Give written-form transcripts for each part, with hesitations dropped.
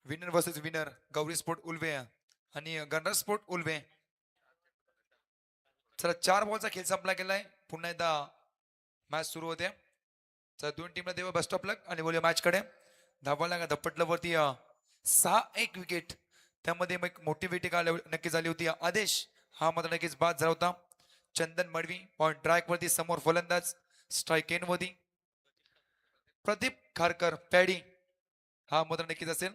Winner versus winner Gauri sport Ulwe आणि gunner sport Ulwe. चला 4 बॉलचा खेळ संपला गेलाय. पुन्हा एकदा मॅच सुरू होते. चला दोन टीमला देवा बेस्ट ऑफ लक आणि बोलूया मॅच कडे. धावाला धपटलं वरती 6-1 विकेट. त्यामध्ये मग मोठी विकेट नक्की झाली होती. आदेश हा मात्र नक्कीच बाद झाला होता. चंदन मडवी पॉइंट ट्रॅक वरती समोर फलंदाज स्ट्राईक एन वरती. प्रदीप खारकर पॅडी हा मात्र नक्कीच असेल.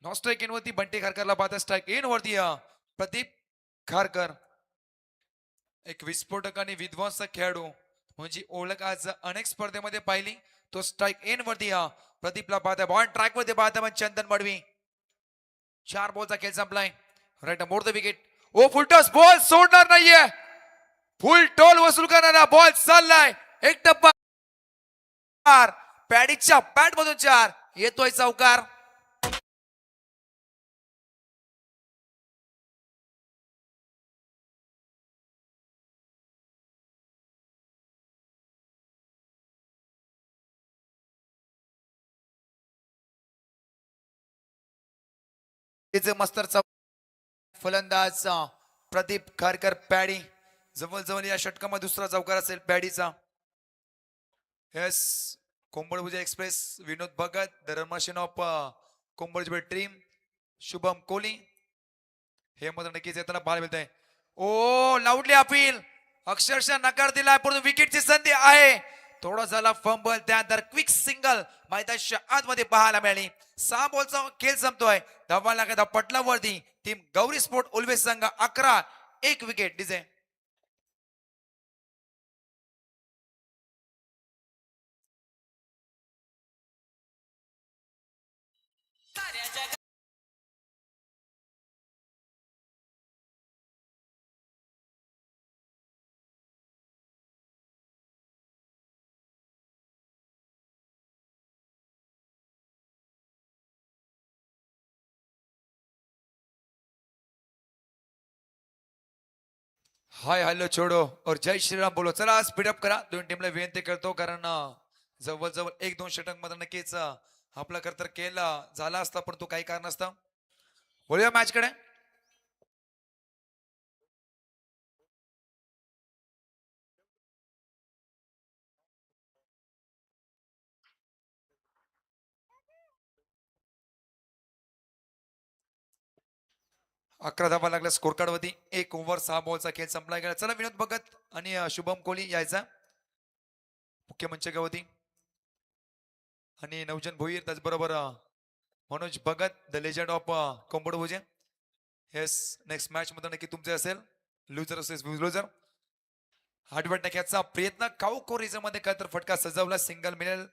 नॉन स्ट्राईक इन वरती बंटी खारकरला पाहता स्ट्राईक इन वरती प्रदीप खारकर. एक विस्फोटक आणि विध्वंसक खेळाडू म्हणजे ओळख आज अनेक स्पर्धेमध्ये पाहिली. तो स्ट्राईक इन वरती प्रदीपला पाहता बॉल ट्रॅक वरती पाहता मग चंदन मडवी. 4 बॉलचा खेळ संपलाय. Right more the wicket. ओ फुलटॉस बॉल सोडणार नाहीये. फुल टोल वसूल करणारा बॉल चाललाय. एक टप्पा पॅडीच्या बॅट मधून 4 येतोय चौकार. मस्तर फलंदाज प्रदीप खारकर पॅडी. जवळ या षटकामध्ये दुसरा चौकार असेल पॅडीचा. Yes Kombadbhuja express Vinod Bhagat the रमर्शन ऑफ कोंबडभुजा टीम शुभम कोहली हे मात्र नक्कीच येताना पाहायला मिळत आहे. ओ लाऊडली अपील अक्षरशः नकार दिलाय परंतु विकेटची संधी आहे. थोडा झाला फंबल त्यानंतर क्विक सिंगल मैदानाच्या आतमध्ये पाहायला मिळाली. 6 बॉलचा खेळ संपतोय. धावा लागत पटलावरती टीम गौरी स्पोर्ट उल्वे संघ 11-1 विकेट. डिझे हाय हॅलो छोडो और जय श्रीराम बोलो. चला स्पीडअप करा. दोन टीमला विनंती करतो कारण जवळ 1-2 षटक मध्ये नक्कीच आपला तर केला झाला असता पण तो काही कारण असतं. बोलूया मॅच कडे. अकरा धावा लागल्या स्कोर कार्ड वरती. 1 ओव्हर 6 बॉलचा खेळ संपला गेला. चला विनोद भगत आणि शुभम कोहली यायचा मुख्य मंचकावरती आणि नवजन भोईर त्याचबरोबर Manoj Bhagat the legend of Kombadbhuje. Yes next match मध्ये नक्की तुमचे असेल लुजर असेल लुजर. हार्डवेट टाक्याचा प्रयत्न काऊ कोरीचा मध्ये काय तर फटका सजवला. सिंगल मिळेल.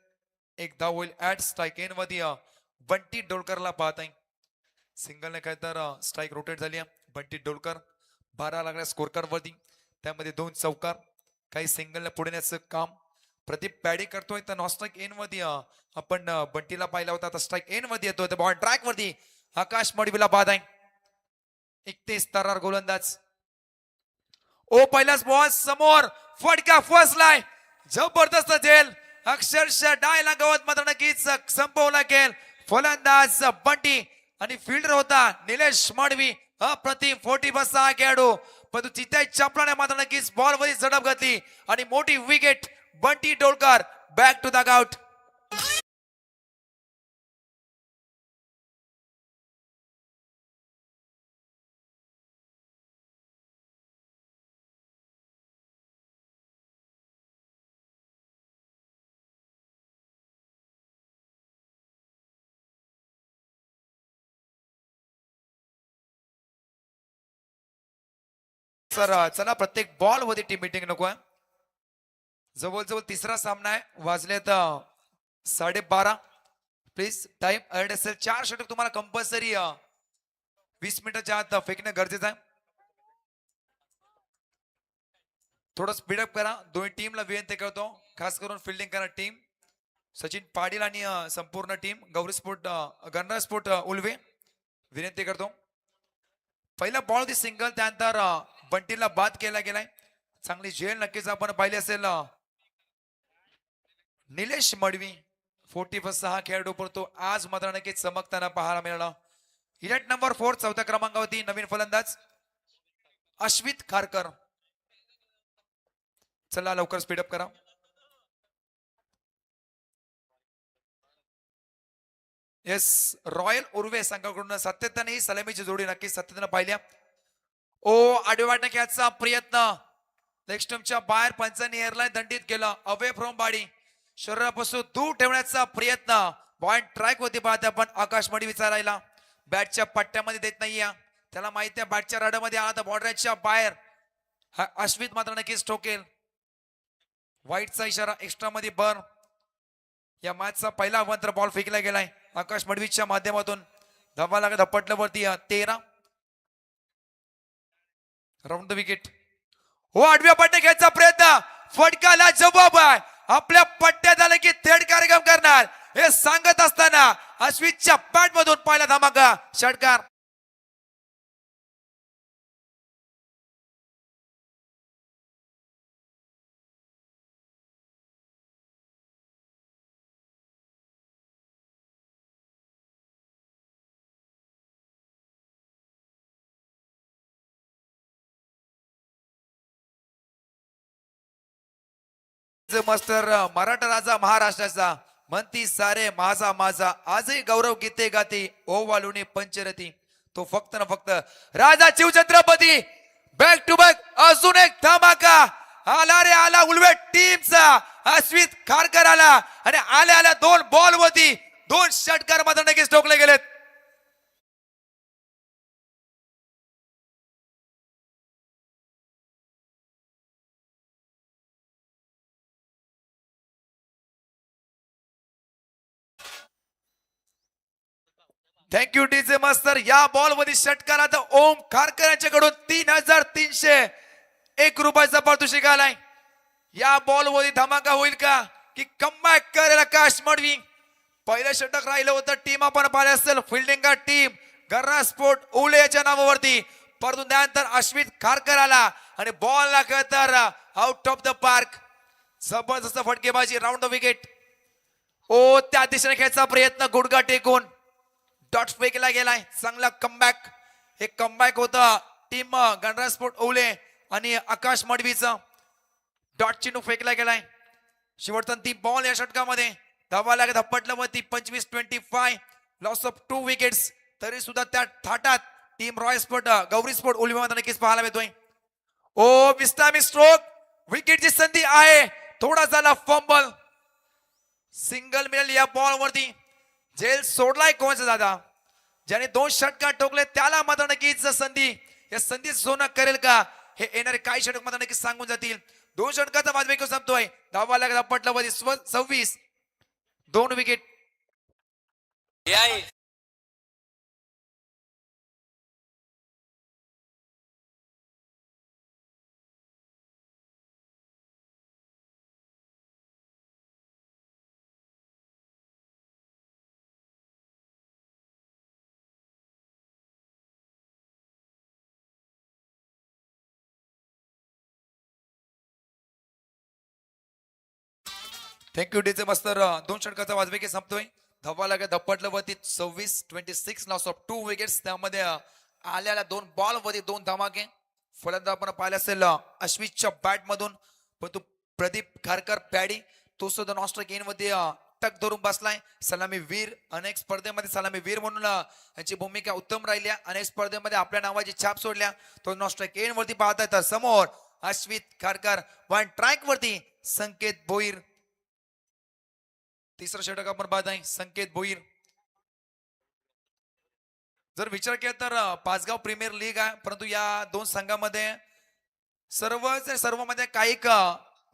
एक धाव होईल ऍट स्ट्राईक एन मध्ये बंटी डोलकरला पाहत आहे. सिंगलने काय तर स्ट्राईक रोटेट झाली. बंटी डोलकर 12 लागल्या स्कोर कार्ड वरती. त्यामध्ये 2 चौकार. काही सिंगलने पुढे नेण्याचं काम प्रदीप पॅडी करतोय. तर नॉस्ट्राईक एन मध्ये आपण बंटीला पाहिला होता. आता स्ट्राईक एन मध्ये येतोय. तर बॉल ट्रॅक वरती आकाश मडवीला बाद आहे. 31 तरार गोलंदाज. ओ पहिलाच बॉल समोर फटका फसलाय. जबरदस्त झेल अक्षरशः डायला गवत मात्र नक्कीच संपवला गेल. फलंदाज बंटी आणि फिल्डर होता निलेश मडवी. अप्रतिम 46 खेळाडू परंतु चित्या चपलाने मात्र नक्कीच बॉल वरती झडप घातली आणि मोठी wicket. Bunty Dolkar back to the out. Sir चला प्रत्येक बॉल मध्ये टीम मीटिंग नको आहे. जवळ तिसरा सामना आहे. वाजलेत 12:30. प्लीज टाइम ऍड असेल. 4 षटक तुम्हाला कंपल्सरी 20 मिनिटाच्या आत फेकणं गरजेचं आहे. थोडं स्पीडअप करा. दोन्ही टीमला विनंती करतो खास करून फिल्डिंग करा टीम सचिन पाटील आणि संपूर्ण टीम गौरी स्पोर्ट गन्ना स्पोर्ट उल्वे विनंती करतो. पहिला बॉल होती सिंगल त्यानंतर बंटीला बाद केला गेलाय. चांगली झेल नक्कीच आपण पाहिली असेल. निलेश मडवी 46 हा खेळाडू पडतो आज मात्र नक्कीच चमकताना पाहायला मिळाला. इलेट नंबर 4 चौथ्या क्रमांकावरती नवीन फलंदाज अश्वित खारकर. चला लवकर स्पीडअप करा. येस रॉयल उर्वे संघाकडून सातत्याने ही सलामीची जोडी नक्कीच सातत्याने पाहिल्या. ओ आडव्या खेळाचा प्रयत्न लेगस्टमच्या बाहेर पंचांनी एअरलाईन दंडित केला. अवे फ्रॉम बाडी शरीरापासून दूर ठेवण्याचा प्रयत्न पॉइंट ट्रॅक होती पाहते आपण आकाश मडी विचारायला बॅटच्या पट्ट्यामध्ये देत नाहीये. त्याला माहिती आहे बॅटच्या राडामध्ये आला तर बॉर्डरच्या बाहेर हा अश्वित मात्र नक्कीच ठोकेल. वाईटचा इशारा एक्स्ट्रा मध्ये बर्न. या मॅचचा पहिला मंत्र बॉल फेकला गेलाय आकाश मडवीच्या माध्यमातून. धावा लागत धपटलं वरती 13 राऊंड द विकेट. हो आडव्या पट्ट्या घ्यायचा प्रयत्न फटकाला जबाब आहे. आपल्या पट्ट्यात आलं की थेट कार्यक्रम करणार हे सांगत असताना अश्वितच्या बॅट मधून पहिला धमाका षटकार. मास्टर मराठा राजा महाराष्ट्राचा म्हणती सारे माझा माझा आजही गौरव गीते गाती ओ वालुनी पंचरती. तो फक्त ना फक्त राजा शिवछत्रपती. बॅक टू बॅक अजून एक धमाका आला रे आला उलवेट टीमचा अश्वित खारकर आला आणि आल्या आल्या 2 बॉल वरती 2 षटकार मात्र नक्कीच ठोकले गेलेत. Thank you DJ master. या बॉल मध्ये षटकार आता ओम खारकर यांच्याकडून 3,301 रुपयाचा पारितोषिक आलाय. या बॉल मध्ये धमाका होईल का की कमबॅक करेल आकाश मडवी. पहिलं षटक राहिलं होतं टीम आपण पाहिले असेल फिल्डिंग टीम गर्रा स्पोर्ट ओले याच्या नावावरती. परंतु त्यानंतर अश्वित खारकर आला आणि बॉल लागला तर आउट ऑफ द पार्क. जबरदस्त फटकेबाजी राऊंड द विकेट. ओ त्या दिशेने खेळायचा प्रयत्न गुडगा टेकून डॉट फेकला गेलाय. चांगला कमबॅक. हे कमबॅक होतं टीम गणराज स्पोर्ट ओले आणि आकाश मडवीचं. डॉट चिन्ह फेकला गेलाय. शेवटचा 3 बॉल या षटकामध्ये धावा लागत धपटलं वरती 25-25 लॉस ऑफ 2 विकेट्स. तरी सुद्धा त्या थाटात team royal sport Gauri sport ओलिव्यामध्ये नक्कीच पाहायला मिळतोय. ओ विस्टामी स्ट्रोक विकेटची संधी आहे. थोडा झाला फंबल. सिंगल मिळेल या बॉल वरती. जेल सोडलाय कोणचा दादा ज्याने 2 षटकार ठोकले त्याला मात्र नक्कीच संधी. या संधी सोनं करेल का हे येणारे काही षटक मात्र नक्कीच सांगून जातील. 2 षटकाचा वाजवेक संपतोय. धावा लागला पटला वरती 26 2 विकेट. Thank you DJ master. 2 षटकाचा वाजवेक संपतोय. धावा लागत धपटलं वरती 26-26 लॉस ऑफ 2 विकेट्स. त्यामध्ये आल्याला 2 बॉल वरती 2 धमाके. फलंदाज आपण पाहिलं असेल अश्वितच्या बॅट मधून परंतु प्रदीप खारकर पॅडी तो सुद्धा नॉस्ट्राईक इन मध्ये टक धरून बसलाय. सलामी वीर अनेक स्पर्धेमध्ये सलामी वीर म्हणून यांची भूमिका उत्तम राहिल्या. अनेक स्पर्धेमध्ये आपल्या नावाची छाप सोडल्या. तो नॉस्ट्राईक इन वरती पाहताय तर समोर अश्वित खारकर 1 ट्रॅक वरती संकेत भोईर. तिसरं षटक आपण पाहत आहे संकेत भोईर. जर विचार केला तर पाचगाव प्रीमियर लीग आहे परंतु या 2 संघामध्ये सर्व मध्ये काही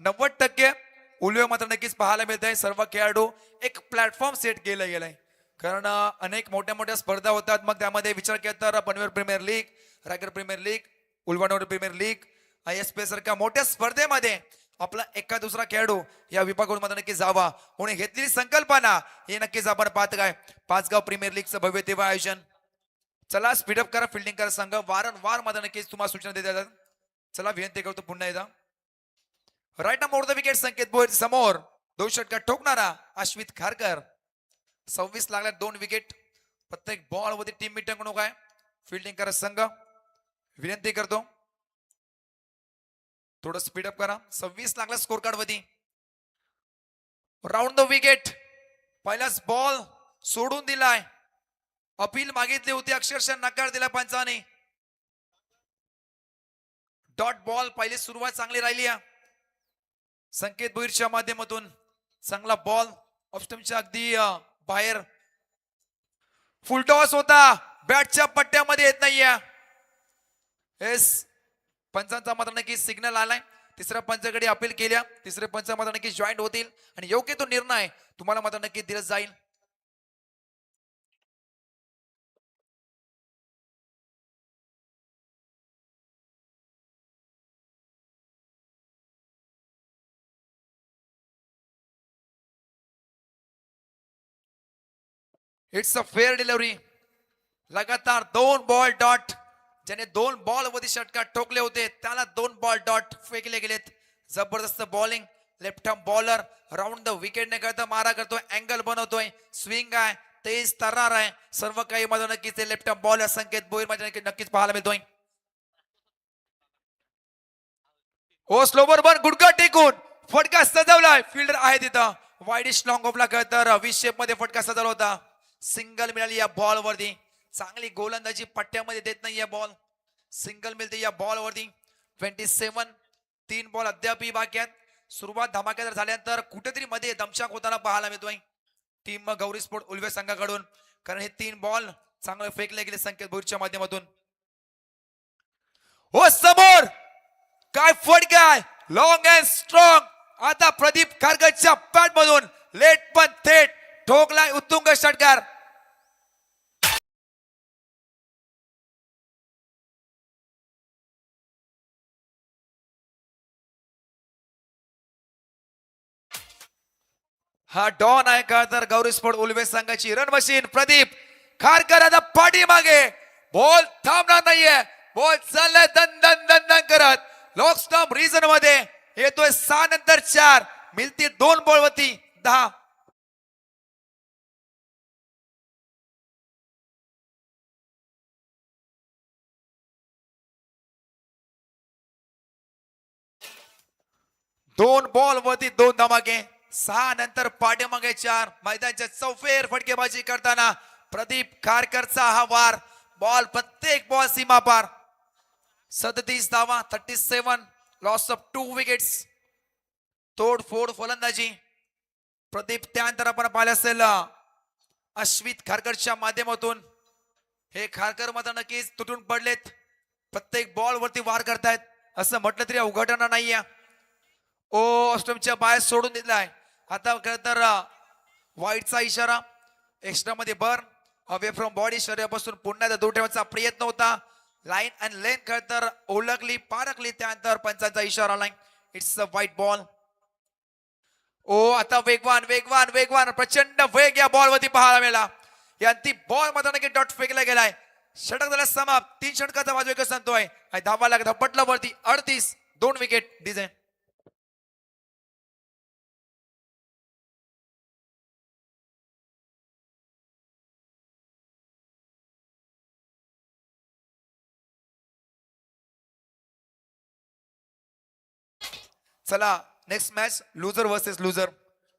90% उलवे मात्र नक्कीच पाहायला मिळत आहे. सर्व खेळाडू एक प्लॅटफॉर्म सेट केला गेलाय कारण अनेक मोठ्या मोठ्या स्पर्धा होतात. मग त्यामध्ये विचार केला तर Panvel premier league Raigad premier league Ulwador premier league ISP सारख्या मोठ्या स्पर्धेमध्ये आपला एका दुसरा खेळाडू या विभागातून मात्र नक्की जावा म्हणून घेतलेली संकल्पना हे नक्कीच आपण पाहत काय पाचगाव प्रीमियर लीगचं भव्य तेव्हा आयोजन. चला स्पीडअप करा फिल्डिंग करा संघ वारंवार मात्र नक्कीच तुम्हाला सूचना देत येतात. चला विनंती करतो पुन्हा एकदा राईट मोर द विकेट संकेत भोईर समोर 2 षटकार ठोकणारा अश्वित खारकर. 26 लागल्या 2 विकेट. प्रत्येक बॉल वरती टीम मीटिंग काय फिल्डिंग करा संघ. विनंती करतो थोडं स्पीडअप करा. 26 लागला स्कोर कार्ड वरती. Round the wicket. पहिलाच बॉल सोडून दिलाय. अपील मागितली होती अक्षरशः नकार दिला पंचाने. डॉट बॉल पहिली सुरुवात चांगली राहिली. संकेत भोईरच्या माध्यमातून चांगला बॉल ऑफस्टमच्या अगदी बाहेर. फुल टॉस होता. बॅटच्या पट्ट्यामध्ये येत नाहीये. येस पंचांचा मात्र नक्की सिग्नल आलाय. तिसऱ्या पंचाकडे अपील केल्या. तिसरे पंच मात्र नक्की जॉईंट होतील आणि योग्य तो निर्णय तुम्हाला मात्र नक्की दिला जाईल. It's a fair delivery. लगातार 2 बॉल डॉट. ज्याने 2 बॉल वरती षटकार ठोकले होते त्याला 2 बॉल डॉट फेकले गेलेत. जबरदस्त bowling. Left hand bowler round the wicket ने करता मारा करतोय. अँगल बनवतोय. स्विंग आहे. तेज तर्रार आहे. सर्व काही माझा नक्कीच लेफ्ट हँड बॉलर संकेत भोईर माझ्या नक्कीच पाहायला मिळतोय. हो स्लोवर बन गुडघा टेकून फटका सजवलाय. फिल्डर आहे तिथं. वाईडिश लॉंग ऑफला तर वी शेप मध्ये फटका सजवला होता. सिंगल मिळाली या बॉल वरती. चांगली गोलंदाजी पट्ट्यामध्ये देत नाही या बॉल. सिंगल मिळते या बॉल वरती. 27 3 बॉल अद्याप बाकी आहेत. सुरुवात धमाकेदार झाल्यानंतर कुठेतरी मध्ये दमछाक होताना पाहायला मिळतोय टीम गौरी स्पोर्ट उल्वे संघाकडून. कारण हे 3 बॉल चांगले फेकले गेले संकेत भोईरच्या माध्यमातून. हो समोर काय फटकाय. Long and strong. आता प्रदीप खारकरच्या बॅट मधून लेट पण थेट ठोकलाय उत्तुंग षटकार. हा डॉन आहे का तर गौरी स्पोर्ट उल्वे संघाची रन मशीन प्रदीप खारकर. आता पाठी मागे बॉल थांबणार नाहीये. बॉल चाललाय दन दन दन दन करत. लॉक स्टॉप रिजन मध्ये येतोय 6 नंतर 4. मिळते 2 बॉल वरती 10. दोन बॉल वरती 2 धमाके. 6 नंतर पाठीमागे 4. मैदानाच्या चौफेर फटकेबाजी करताना प्रदीप खारकरचा हा वार. बॉल प्रत्येक बॉल सीमा पार. 37 धावा. 37 लॉस ऑफ 2 विकेट्स. तोडफोड फलंदाजी प्रदीप. त्यानंतर आपण पाहिलं असेल अश्वित खारकरच्या माध्यमातून हे खारकर मात्र नक्कीच तुटून पडलेत. प्रत्येक बॉल वरती वार करतायत असं म्हटलं तरी अवघड नाहीये. ओ ऑस्ट्रेलियाच्या बाहेर सोडून दिलाय. आता खरं तर वाईटचा इशारा. एक्स्ट्रा मध्ये बर्न अवे फ्रॉम बॉडी. शरीरापासून पुन्हा दूर ठेवण्याचा प्रयत्न होता. लाईन अँड लेन खरं तर ओळखली पारखली. त्यानंतर पंचांचा इशारा line. It's a white ball. ओ आता वेगवान वेगवान वेगवान प्रचंड वेग या बॉल वरती पाहायला मिळाला. या अंतिम बॉल मध्ये नक्की डॉट फेकला गेलाय. षटक झाला समाप्त. 3 षटकाचा बाजू एक सांगतोय. धावा लागत पटला वरती 38. 2 विकेट डिझाईन. चला next match loser versus loser.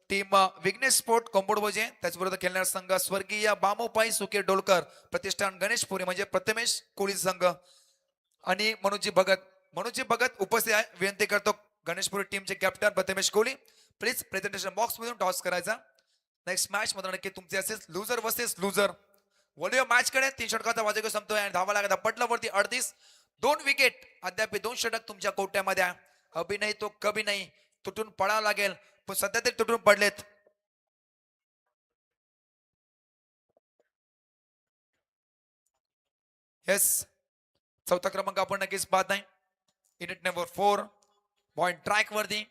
Team Vighnesh sport Kombadbhuje त्याचबरोबर खेळणारा संघ स्वर्गीय बामोपाई सुके डोलकर प्रतिष्ठान गणेशपुरी म्हणजे प्रथमेश कोळी संघ आणि मनोजी भगत. मनोजी भगत उपस्थित आहे. विनंती करतो गणेशपुरी टीमचे captain Prathamesh Koli please presentation box मधून टॉस करायचा. नेक्स्ट मॅच मध्ये नक्की तुमचे असेल loser versus loser. Volume match कडे 3 षटकाचा वाजक संपतोय आणि धावा लागत पटला वरती 38. 2 विकेट. अद्याप 2 षटक तुमच्या कोट्यामध्ये आहे. अभि नाही तो कभी नाही. तुटून पडावं लागेल पण सध्या ते तुटून पडलेत. येस चौथा क्रमांक आपण नक्कीच पाहत नाही. युनिट नंबर 4 पॉइंट ट्रॅक वरती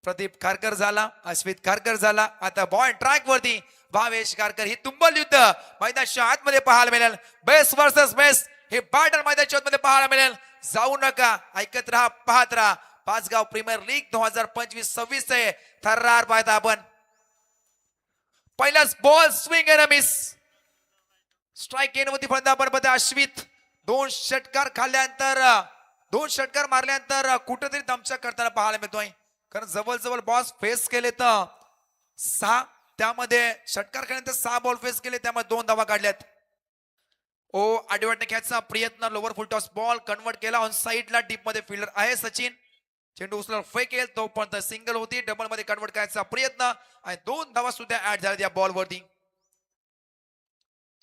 प्रदीप खारकर झाला. अश्वित खारकर झाला. आता पॉइंट ट्रॅक वरती भावेश खारकर. ही तुंबल युद्ध मैदानाच्या आतमध्ये पाहायला मिळेल. बेस्ट वर्सेस बेस्ट हे बॅटल मैदानाच्या आतमध्ये पाहायला मिळेल. जाऊ नका ऐकत राहा पाहत राहा. पाचगाव प्रीमियर लीग 2025-26 थर्रार पाहता आपण. पहिलाच ball swing and miss. Strike येण्यावरती फलंदाज अश्वित. दोन षटकार खाल्ल्यानंतर दोन षटकार मारल्यानंतर कुठेतरी दमछाक करताना पाहायला मिळतोय. कारण जवळ बॉस फेस केले तर 6, त्यामध्ये षटकार खेळल्यानंतर 6 बॉल फेस केले, त्यामध्ये 2 धावा काढल्यात. ओ आडव्याने खेळायचा प्रयत्न, लोवर फुल टॉस बॉल कन्वर्ट केला ऑन साइडला. डीप मध्ये फिल्डर आहे सचिन. चेंडू उचलून फेकेल तो पण सिंगल होती. डबल मध्ये कन्वर्ट करायचा प्रयत्न आणि 2 धावा सुद्धा ऍड झाल्या या बॉल वरती.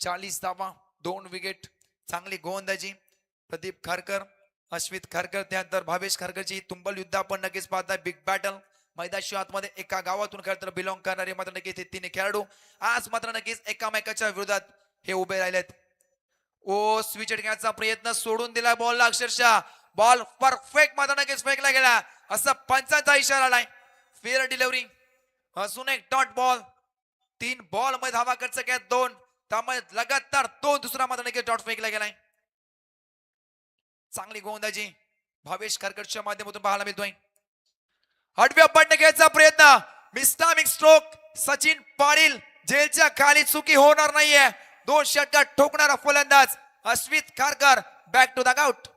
40 धावा, 2 विकेट. चांगली गोलंदाजी प्रदीप खारकर, अश्वित खारकर, त्यानंतर भावेश खारकरची तुंबल युद्ध आपण नक्कीच पाहताय. बिग बॅटल मैदानाच्या आतमध्ये एका गावातून खेळताना बिलॉंग करणारे मात्र नक्कीच हे 3 खेळाडू आज मात्र नक्कीच एकामेकाच्या विरोधात हे उभे राहिलेत. ओ स्विच घेण्याचा प्रयत्न सोडून दिला बॉलला. अक्षरशः बॉल परफेक्ट मात्र नक्कीच फेकला गेला असा पंचांचा इशारा आलाय. Fair delivery. अजून एक डॉट बॉल. 3 बॉल मध्ये धावा खर्च केला, 2 त्यामुळे लगातार 2 दुसरा मात्र नक्कीच डॉट फेकला गेलाय. चांगली गोलंदाजी भावेश खारकरच्या माध्यमातून पाहायला मिळतोय. आडव्या पडणे घ्यायचा प्रयत्न, मिस्टामिक स्ट्रोक. सचिन पाटील जेलच्या खाली चुकी होणार नाहीये. 2 षटकार ठोकणारा फलंदाज Ashwit Kharkar back to the out.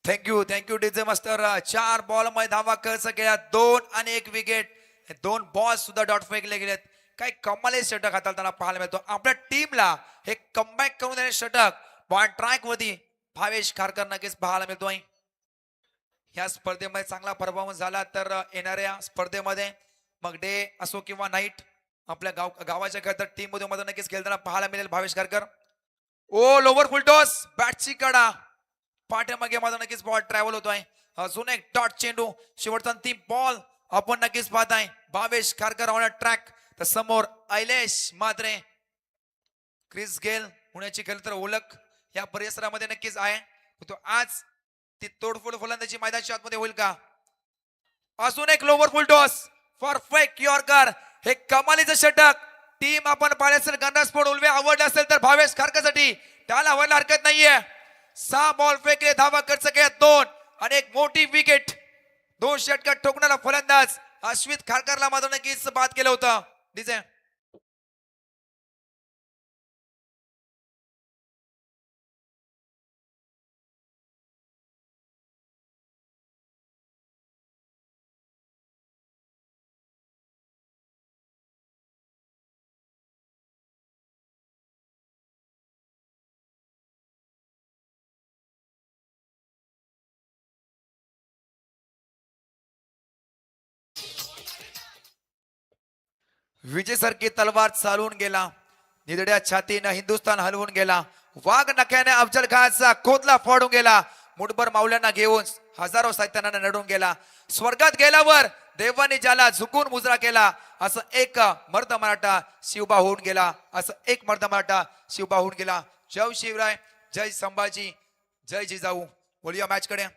Thank you DJ master. 4 ball मध्ये धावा खर्च केला, 2 आणि 1 विकेट. 2 बॉल सुद्धा डॉट फेकले गेलेत. काही कमाले षटक हाताळताना पाहायला मिळतो. आपल्या टीमला हे कमबॅक करून देणारे षटक बॉल ट्रॅक वरती भावेश खारकर नक्कीच पाहायला मिळतोय. या स्पर्धेमध्ये चांगला परफॉर्मन्स झाला तर येणाऱ्या स्पर्धेमध्ये मग डे असो किंवा नाईट आपल्या गावाच्या खेळात टीम मध्ये मध्ये नक्कीच खेळताना पाहायला मिळेल भावेश खारकर. ओ लोवर फुल टॉस, बॅटची कडा पाठीमागे माझा नक्कीच बॉल ट्रॅव्हल होतोय. अजून एक डॉट चेंडू, शेवटचा 3 बॉल आपण नक्कीच पाहताय. Bhavesh Kharkar on track. तर समोर ऐलेश मात्रे, क्रिस गेल पुण्याची खेळ तर ओळख या परिसरामध्ये नक्कीच आहे. तो आज ती तोडफोड फलंदाजी मैदानाच्या आतमध्ये होईल का? अजून एक लोवर फुल टॉस, परफेक्ट यॉर्कर. हे कमालीचं षटक. टीम आपण पाहिलं असेल गंडा स्पोर्ट उलवे आवडला असेल तर भावेश खारकरसाठी त्याला आवडला हरकत नाहीये. 6 बॉल फेकले, धावा खर्च केला 2 आणि एक मोठी विकेट. 2 षटकार ठोकणारा फलंदाज अश्वित खारकरला मात्र नक्कीच बाद केलं होतं. डीजे विजयसारखी तलवार चालवून गेला. निधड्या छातीनं हिंदुस्थान हलवून गेला. वाघ नख्याने अफजल खानचा खोतला फोडून गेला. मुठभर मावल्यांना घेऊन हजारो साहित्यांना नडून गेला. स्वर्गात गेल्यावर देवाने ज्याला झुकून मुजरा केला असं एक मर्द मराठा शिवबा होऊन गेला. असं एक मर्द मराठा शिवबा होऊन गेला. जय शिवराय, जय संभाजी, जय जिजाऊ. बोलूया मॅच कडे.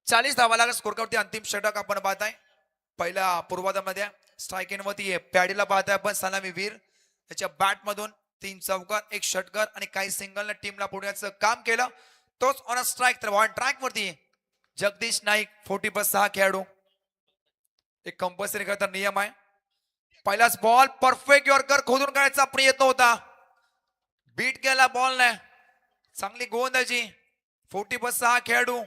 40 धावाला स्कोर करते. अंतिम षटक आपण पाहताय. पहिल्या पूर्वार्धामध्ये स्ट्राईक इन वरती पॅडीला पाहताय आपण सलामी वीर. त्याच्या बॅट मधून 3 चौकार, 1 षटकार आणि काही सिंगल टीमला पुण्याचं काम केलं. तोच ऑन स्ट्राईक. तर ऑन ट्रॅक वरती जगदीश नाईक 40+6 खेळाडू. एक कंपल्सरी करता नियम आहे. पहिलाच बॉल परफेक्ट यॉर्कर खोदून काढायचा प्रयत्न होता. बीट केला बॉल ने. चांगली गोलंदाजी 40+6 खेळाडू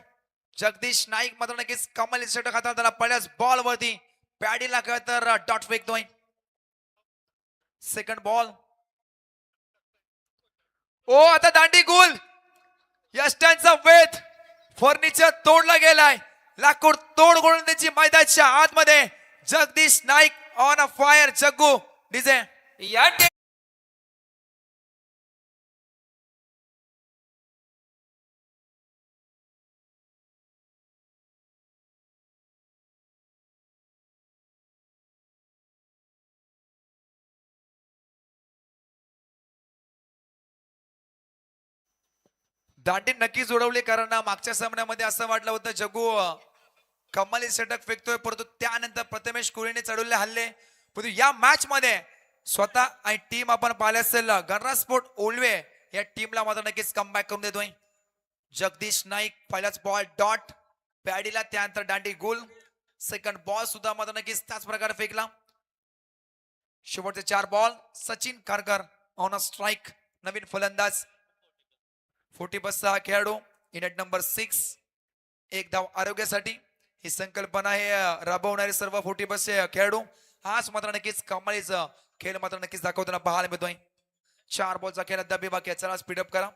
जगदीश नाईक मात्र नक्कीच कमाल षटक हाताळताना पहिल्याच बॉल वरती पॅडीला तर डॉट फेकतोय. Second ball. ओ आता दांडी गुल. यष्टांचा वेध फर्निचर तोडला गेलाय. लाकूड तोड गोलंदाजी मैदानाच्या आतमध्ये Jagdish Naik on a fire. Jaggu DJ या दांडी नक्कीच जोडवली, कारण मागच्या सामन्यामध्ये असं वाटलं होतं जग्गू कमाली षटक फेकतोय, परंतु त्यानंतर प्रथमेश कोहलीने चढवले हल्ले. परंतु या मॅच मध्ये स्वतः आणि टीम आपण पाहिले असेल, गणराज स्पोर्ट ओल्वे या टीमला मात्र नक्कीच कमबॅक करून देतोय. जगदीश नाईक पहिलाच बॉल डॉट पॅडीला, त्यानंतर दांडी गोल. सेकंड बॉल सुद्धा मात्र नक्कीच त्याच प्रकारे फेकला. शेवटचे 4 ball Sachin Kharkar on a strike, नवीन फलंदाज. 40 बसचा हा खेळाडू, इनेट नंबर 6. एक धाव आरोग्यासाठी ही संकल्पना आहे राबवणारे सर्व 40 बसचे खेळाडू. आज मात्र नक्कीच कमालीचा खेळ मात्र नक्कीच दाखवताना पाहायला मिळतोय. 4 बॉलचा खेळ अद्याप बाकी आहे. चला स्पीडअप करा.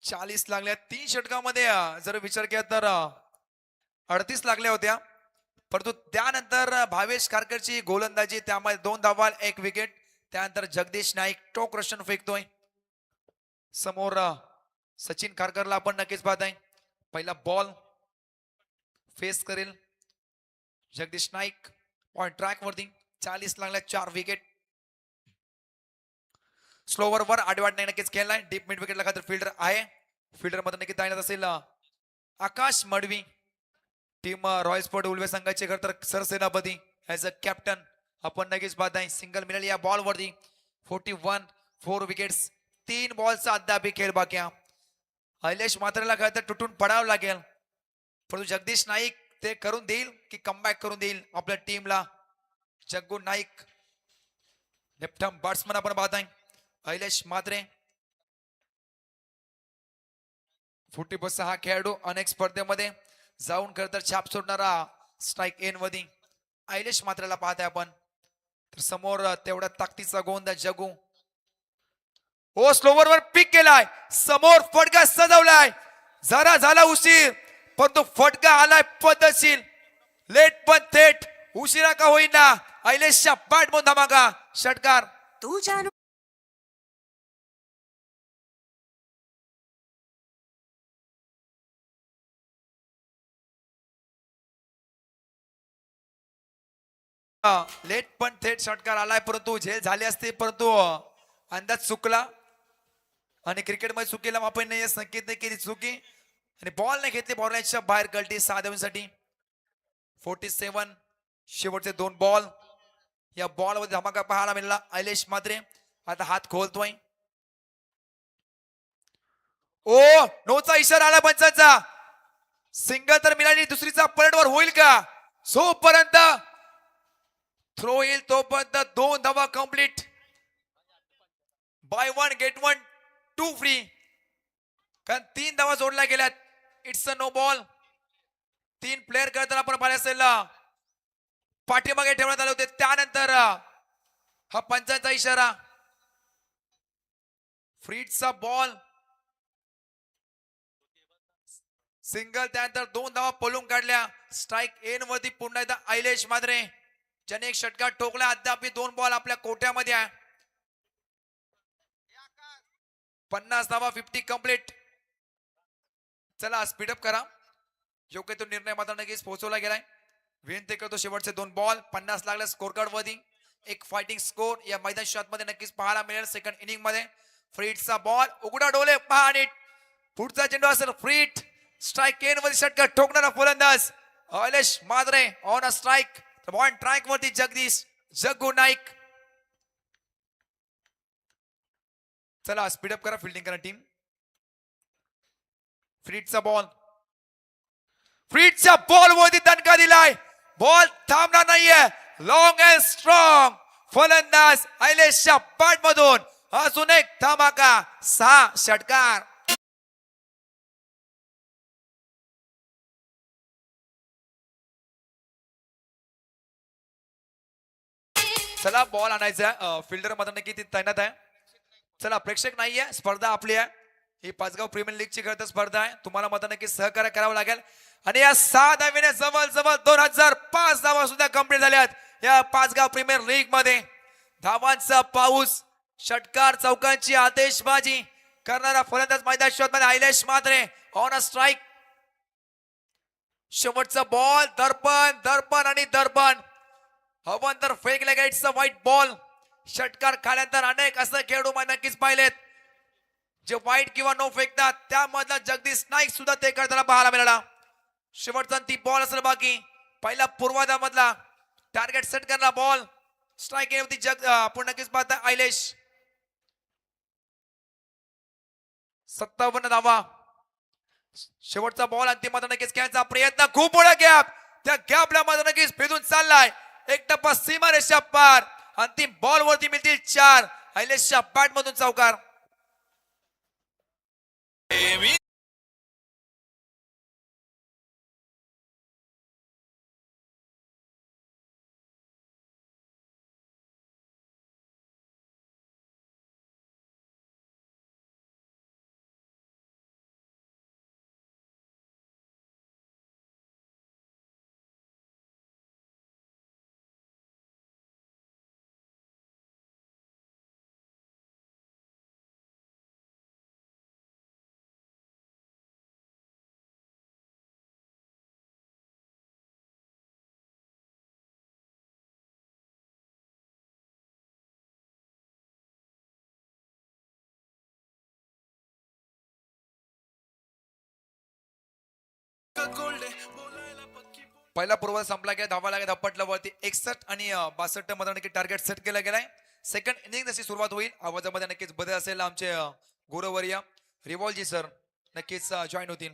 40 लागल्या 3 षटकामध्ये. जर विचार केला तर 38 लागल्या होत्या, परंतु त्यानंतर भावेश खारकरची गोलंदाजी, त्यामध्ये 2 धावा 1 विकेट. त्यानंतर जगदीश नाईक टोक रक्षण फेकतोय. समोर सचिन खारकरला आपण नक्कीच पाहताय. पहिला बॉल फेस करेल जगदीश नाईक. पॉइंट ट्रॅक वरती 40 लागल्या 4 विकेट. स्लोवर वर आडवाड नाही नक्कीच खेळलाय. डीप मिड विकेटला खातर फिल्डर आहे. फिल्डर मध्ये नक्कीच तैनात असेल Akash Madvi. Team royal sport Ulwe संघाचे खर तर सरसेनापती ऍज अ कॅप्टन आपण नक्कीच पाहताय. सिंगल मिळाली या बॉल वरती. 41 4 विकेट्स. 3 बॉलचा अद्याप खेळ बाकी. अहिलेश मात्रेला खरं तर तुटून पडावं लागेल, परंतु जगदीश नाईक ते करून देईल की कमबॅक करून देईल आपल्या टीमला. Jaggu Naik left arm batsman आपण पाहताय. अहिलेश मात्रे 40 बसचा हा खेळाडू अनेक स्पर्धेमध्ये जाऊन खरं तर छाप सोडणारा स्ट्राईक एन मध्ये अहिलेश मात्रेला पाहताय आपण. तर समोर तेवढ्या ताकदीचा गोंदा जग्गू. ओ स्लोवर वर पिक केलाय, समोर फटका सजवलाय. जरा झाला उशीर, परंतु फटका आलाय पद्धतशीर. लेट पण थेट, उशिरा का होईना अहिलेशच्या बॅट मधून धमाका षटकार. तू जानू लेट पण थेट षटकार आलाय, परंतु झेल झाली असते, परंतु अंदाज चुकला. आणि क्रिकेटमध्ये चुकीला आपण नाही, संकेत नाही केली चुकी आणि बॉल नाही घेतली. बॉलच्या बाहेर गलटी 6 धावांसाठी. 47 शेवटचे 2 बॉल. या बॉल मध्ये धमाका पाहायला मिळाला. अहिलेश मात्रे आता हात खोलतोय. ओ नोचा इशारा आला पंचांचा. सिंगल तर मिळाली, दुसरीचा पलटवर होईल का? जोपर्यंत थ्रो येईल तोपर्यंत 2 धावा कंप्लीट. Bye 1 gate 1 2 free. कारण 3 धावा जोडल्या गेल्यात. It's a no ball. 3 player करताना आपण पाहिले असेल पाठीमागे ठेवण्यात आले होते. त्यानंतर हा पंचांचा इशारा. फ्रीडचा बॉल सिंगल, त्यानंतर 2 धावा पळून काढल्या. स्ट्राईक एन वरती पुन्हा एकदा अहिलेश मात्रे ज्याने एक षटकार ठोकला. अद्याप 2 बॉल आपल्या कोट्यामध्ये आहे. 50 धावा 50 कंप्लीट. चला स्पीडअप करा. योग्य तो निर्णय मात्र नक्कीच पोहोचवला गेलाय. विनंती करतो शेवटचे 2 बॉल 50 लागले स्कोर कार्ड वरती. एक फायटिंग स्कोर या मैदान शॉट मध्ये नक्कीच पाहायला मिळेल. सेकंड इनिंग मध्ये फ्रीडचा बॉल उघडा डोले पहा आणि पुढचा चेंडू असेल फ्रीड. स्ट्राईक एन मध्ये षटकार ठोकणारा फलंदाज Ahilesh Mhatre on a strike. Point track वरती जग्गू नाईक. चला स्पीडअप करा, फिल्डिंग करा टीम. फ्रीडचा बॉल. फ्रीडच्या बॉल वरती दणका दिलाय. बॉल थांबणार नाहीये. लॉंग अँड स्ट्रॉंग फलंदाज अहिलेशच्या बॅट मधून अजून एक धमाका. 6 षटकार. चला बॉल आणायचा. फिल्डर मध्ये नक्की ती तैनात आहे. चला प्रेक्षक नाहीये, स्पर्धा आपली आहे. ही पाचगाव प्रीमियर लीगची खरं स्पर्धा आहे. तुम्हाला मत नक्की सहकार्य करावं लागेल. आणि या 6 धावेने जवळ 2005 धावा सुद्धा कंप्लीट झाल्यात या पाचगाव प्रीमियर लीग मध्ये. धावांचा पाऊस, षटकार चौकांची आतिषबाजी करणारा फलंदाज मैदान मध्ये अहिलेश मात्रे ऑन अ स्ट्राईक. शेवटचा बॉल दर्पण आणि दर्पण. हवं तर फेकले गेलं. It's a white ball. षटकार खाल्यानंतर अनेक असं खेळाडू मला नक्कीच पाहिलेत जे वाईट किंवा नो फेकतात. त्यामधला जगदीश नाईक सुद्धा ते करताना पाहायला मिळाला. शेवटचा ती बॉल असेल बाकी. पहिला पूर्वार्धामधला टार्गेट सेट करला बॉल स्ट्राईक होती. आपण नक्कीच पाहता आयलेश. 57 धावा. शेवटचा बॉल अंतिम नक्कीच खेळायचा प्रयत्न. खूप मोठा गॅप. त्या गॅपला मध्ये नक्कीच भेदून चाललाय. एक टप्पा सीमारेषा पार. अंतिम बॉल वरती मिळतील 4. आयलेशच्या बॅट मधून चौकार. पहिला पूर्व संपला गेला. धावा लागेल धप्पटला वरती 61 आणि 62 मध्ये नक्की टार्गेट सेट केला गेलाय. सेकंड इनिंग जशी सुरुवात होईल आवाजामध्ये नक्कीच बदल असेल. आमचे गुरुवर्य रिवॉल्जी सर नक्कीच जॉईन होतील.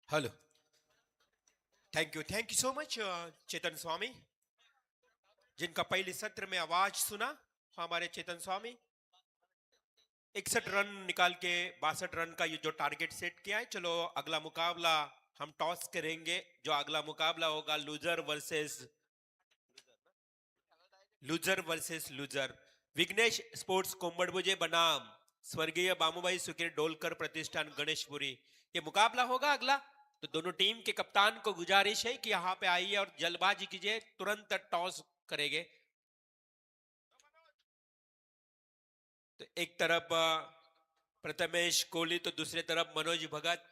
Hello, thank you so much Chetan Swami, जिनका पहले सत्र में आवाज सुना हमारे चेतन स्वामी। 61 रन निकाल के 62 रन का ये जो टारगेट सेट किया है। चलो अगला मुकाबला हम टॉस करेंगे। जो अगला मुकाबला होगा loser versus loser. Vighnesh sports Kombadbhuje बनाम स्वर्गीय बामुभाई सुखीर डोलकर प्रतिष्ठान गणेशपुरी, ये मुकाबला होगा अगला। तो दोनों टीम के कप्तान को गुजारिश है कि यहाँ पे आइए और जल्दबाजी कीजिए, तुरंत टॉस करेंगे। तो एक तरफ प्रथमेश कोहली तो दूसरे तरफ मनोज भगत।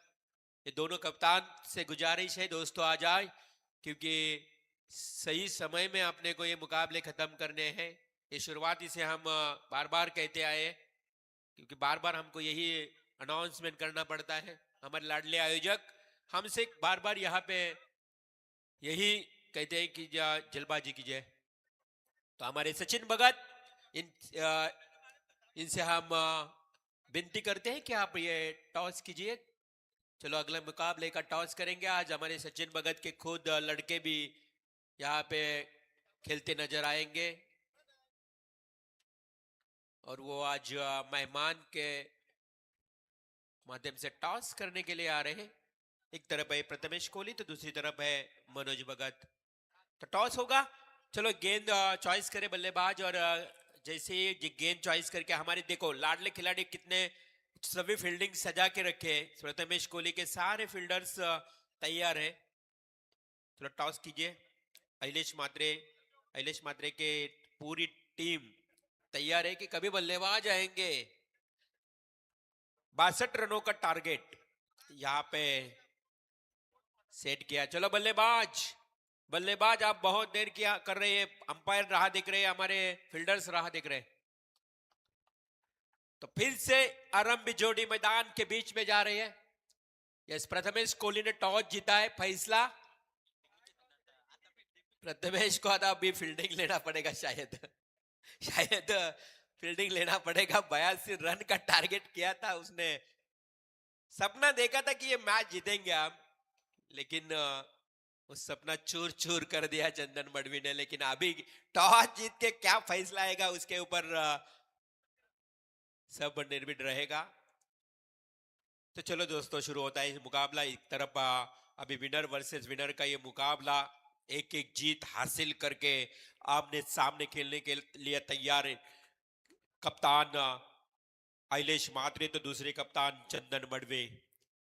ये दोनों कप्तान से गुजारिश है दोस्तों आ जाए, क्योंकि सही समय में अपने को ये मुकाबले खत्म करने हैं। ये शुरुआती से हम बार बार कहते आए, क्योंकि बार बार हमको यही अनाउंसमेंट करना पड़ता है। हमारे लाडले आयोजक हमसे बार बार यहाँ पे यही कहते हैं कि जल्दबाजी कीजिए। तो हमारे सचिन भगत इनसे हम विनती करते हैं कि आप ये टॉस कीजिए। चलो अगले मुकाबले का टॉस करेंगे। आज हमारे सचिन भगत के खुद लड़के भी यहाँ पे खेलते नजर आएंगे, और वो आज मेहमान के माध्यम से टॉस करने के लिए आ रहे हैं। एक तरफ है प्रथमेश कोहली तो दूसरी तरफ है मनोज भगत। तो टॉस होगा। चलो गेंद चॉइस करे बल्लेबाज, और जैसे ही गेंद चॉइस करके हमारे देखो लाडले खिलाड़ी कितने सभी फील्डिंग सजा के रखे। प्रथमेश कोहली के सारे फील्डर्स तैयार है। चलो टॉस कीजिए। अहिलेश मात्रे के पूरी टीम तैयार है कि कभी बल्लेबाज आएंगे। 62 रनों का टारगेट यहाँ पे सेट किया। चलो बल्लेबाज बल्लेबाज आप बहुत देर किया कर रहे हैं, अंपायर राह देख रहे हैं, हमारे फील्डर्स राह देख रहे हैं। तो फिर से आरंभ जोड़ी मैदान के बीच में जा रही है। यस, प्रथमेश कोहली ने टॉस जीता है। फैसला प्रथमेश को आता अभी फील्डिंग लेना पड़ेगा शायद। शायद फील्डिंग लेना पड़ेगा। 82 रन का टारगेट किया था उसने। सपना देखा था कि ये मैच जीतेंगे हम, लेकिन वो सपना चूर चूर कर दिया चंदन मडवी ने। लेकिन अभी टॉस जीत के क्या फैसला आएगा उसके ऊपर सब निर्भर रहेगा। तो चलो दोस्तों, शुरू होता है ये मुकाबला। एक तरफ अभी विनर वर्सेस विनर का ये मुकाबला, एक एक जीत हासिल करके आमने सामने खेलने के लिए तैयार है कप्तान आइलेश मात्रे तो दूसरे कप्तान चंदन मडवे।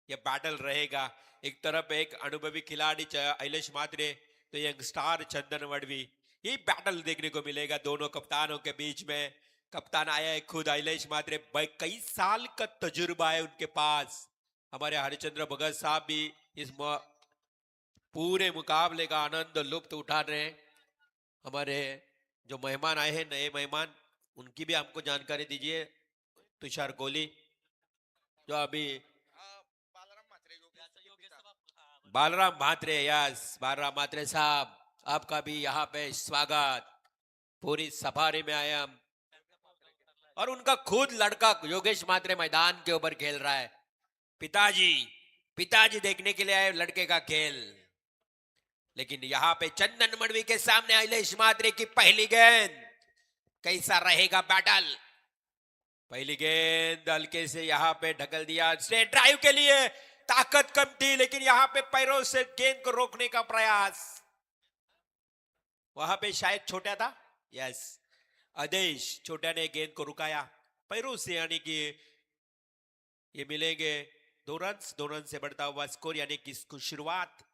ये बैटल रहेगा। एक तरफ एक अनुभवी खिलाड़ी आइलेश मात्रे, तो यंगस्टार चंदन मडवी। ये बैटल देखने को मिलेगा दोनों कप्तानों के बीच में। कप्तान आया है खुद आइलेश मात्रे, कई साल का तजुर्बा है उनके पास। हमारे हरिचंद्र भगत साहब भी इस पूरे मुकाबले का आनंद लुप्त उठा रहे हैं। हमारे जो मेहमान आए हैं, नए मेहमान, उनकी भी हमको जानकारी दीजिए। तुषार कोहली जो अभी बालराम म्हात्रे, यस बालराम म्हात्रे साहब, आपका भी यहाँ पे स्वागत। पूरी सफारी में आए हम। और उनका खुद लड़का योगेश म्हात्रे मैदान के ऊपर खेल रहा है। पिताजी पिताजी देखने के लिए आए लड़के का खेल। लेकिन यहाँ पे चंदन मडवी के सामने आइलेश म्हात्रे की पहली गेंद। कैसा रहेगा बैटल? पहली गेंद हल्के से यहाँ पे ढकल दिया स्ट्रेट ड्राइव के लिए। ताकत कम थी, लेकिन यहाँ पे पैरों से गेंद को रोकने का प्रयास। वहां पे शायद छोटा था, यस आदेश छोटा ने गेंद को रुकाया पैरों से, यानी कि ये मिलेंगे 2 रन से बढ़ता हुआ स्कोर, यानी कि इसको शुरुआत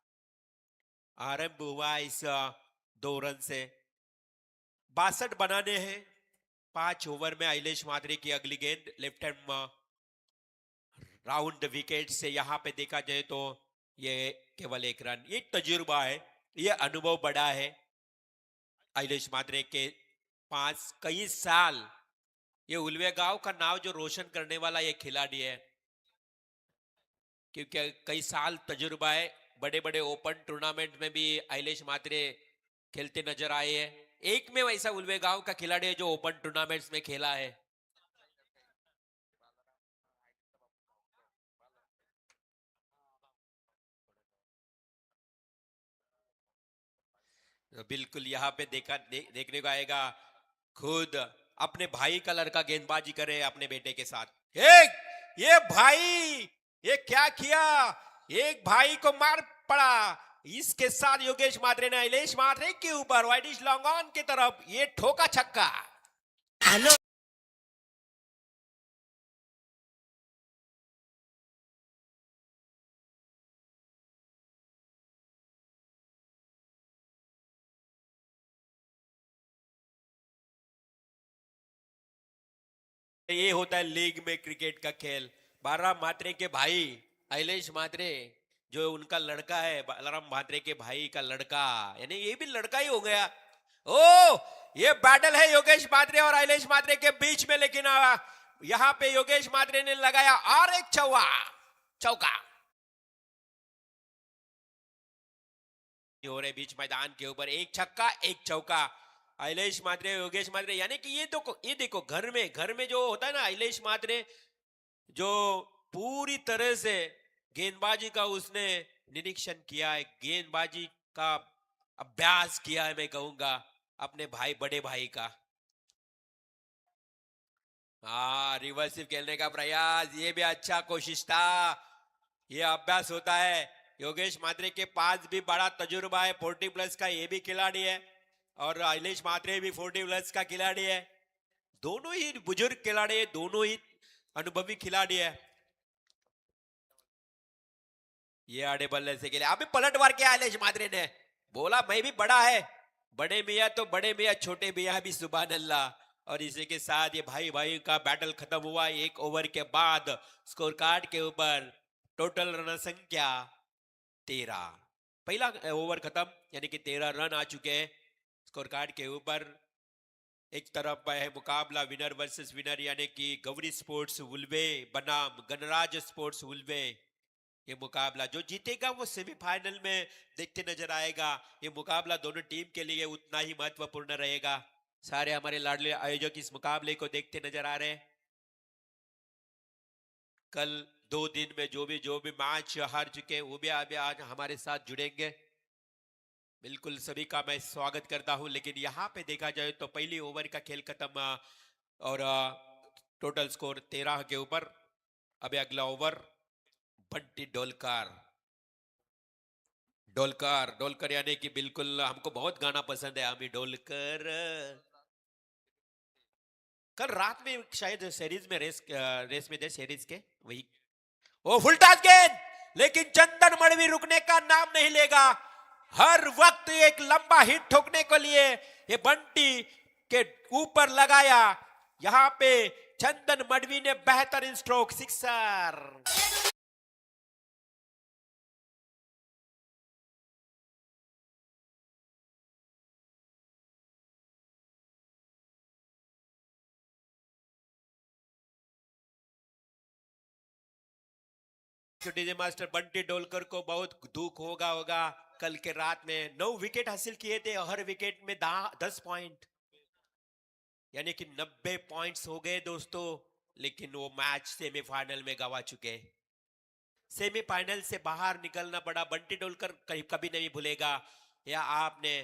आरंभ हुआ इस 2 रन से। 62 बनाने हैं 5 ओवर में। आइलेश मात्रे की अगली गेंद लेफ्ट हैंड राउंड विकेट से। यहां पे देखा जाए तो ये केवल 1 रन। ये तजुर्बा है, ये अनुभव बड़ा है आइलेश मात्रे के पास। कई साल ये उल्वे गांव का नाम जो रोशन करने वाला ये खिलाड़ी है, क्योंकि कई साल तजुर्बा है। बड़े बड़े ओपन टूर्नामेंट में भी आइलेश मात्रे खेलते नजर आए हैं। एक में वैसा उल्वे गांव का खिलाड़ी है जो ओपन टूर्नामेंट्स में खेला है। बिल्कुल यहाँ पे देखने को आएगा खुद अपने भाई का लड़का गेंदबाजी करे अपने बेटे के साथ। ये भाई ये क्या किया? एक भाई को मार पड़ा। इसके साथ योगेश म्हात्रे ने आइलेश म्हात्रे के ऊपर वाइडिश लॉन्ग ऑन की तरफ ये ठोका छक्का। हेलो, ये होता है लीग में क्रिकेट का खेल। बालराम म्हात्रे के भाई आइलेश म्हात्रे, जो उनका लड़का है बालराम म्हात्रे के भाई का लड़का, यानी ये भी लड़का ही हो गया। ओ, ये बैटल है योगेश म्हात्रे और आइलेश म्हात्रे के बीच में। लेकिन यहां पे योगेश म्हात्रे ने लगाया और एक चौका हो रहे बीच मैदान के ऊपर। एक छक्का एक चौका। आइलेश म्हात्रे योगेश म्हात्रे, यानी कि ये देखो घर में जो होता है ना, आइलेश म्हात्रे जो पूरी तरह से गेंदबाजी का उसने निरीक्षण किया है, गेंदबाजी का अभ्यास किया है, मैं कहूंगा अपने भाई बड़े भाई का। हाँ, रिवर्सिव खेलने का प्रयास, ये भी अच्छा कोशिश था। ये अभ्यास होता है। योगेश म्हात्रे के पास भी बड़ा तजुर्बा है, 40+ का ये भी खिलाड़ी है, और आइलेश म्हात्रे भी 40+ का खिलाड़ी है। दोनों ही बुजुर्ग खिलाड़ी है, दोनों ही अनुभवी खिलाड़ी है। ये आड़े बल्ले से खेले, अभी पलटवार किया आइलेश म्हात्रे ने, बोला मैं भी बड़ा है, बड़े मियाँ तो बड़े मियाँ, छोटे मियाँ भी सुभान अल्लाह। और इसी के साथ ये भाई भाई का बैटल खत्म हुआ। 1 ओवर के बाद स्कोर कार्ड के ऊपर टोटल रन संख्या 13। पहला ओवर खत्म, यानी कि 13 रन आ चुके हैं स्कोर कार्ड के ऊपर। एक तरफ है मुकाबला विनर वर्सेस विनर, यानी कि गौरी स्पोर्ट्स वुल्वे बनाम गणराज स्पोर्ट्स वुल्वे। ये मुकाबला जो जीतेगा वो सेमीफाइनल में देखते नजर आएगा। ये मुकाबला दोनों टीम के लिए उतना ही महत्वपूर्ण रहेगा। सारे हमारे लाडले आयोजक इस मुकाबले को देखते नजर आ रहे हैं। कल 2 दिन में जो भी मैच हार चुके हैं वो भी अभी आज हमारे साथ जुड़ेंगे। बिल्कुल सभी का मैं स्वागत करता हूं। लेकिन यहाँ पे देखा जाए तो पहली ओवर का खेल खत्म और टोटल स्कोर 13 के ऊपर। अभी अगला ओवर बंटी डोलकर। डोलकर डोलकर यानी कि बिल्कुल हमको बहुत गाना पसंद है, हमें डोलकर। कल रात में शायद सीरीज में रेस में थे सीरीज के वही। ओ फुल टॉस गेंद, लेकिन चंदन मड़वी रुकने का नाम नहीं लेगा। हर वक्त एक लंबा हिट ठोकने के लिए ये बंटी के ऊपर लगाया। यहां पे चंदन मड़वी ने बेहतरीन stroke, sixer. DJ master Bunty Dolkar को बहुत दुख होगा कल के रात में 9 विकेट हासिल किए थे, हर विकेट में 10 पॉइंट, यानी कि 90 पॉइंट्स हो गए दोस्तों। लेकिन वो मैच सेमीफाइनल में गवा चुके। सेमीफाइनल से बाहर निकलना पड़ा। बंटी डोलकर कभी नहीं भूलेगा। या आपने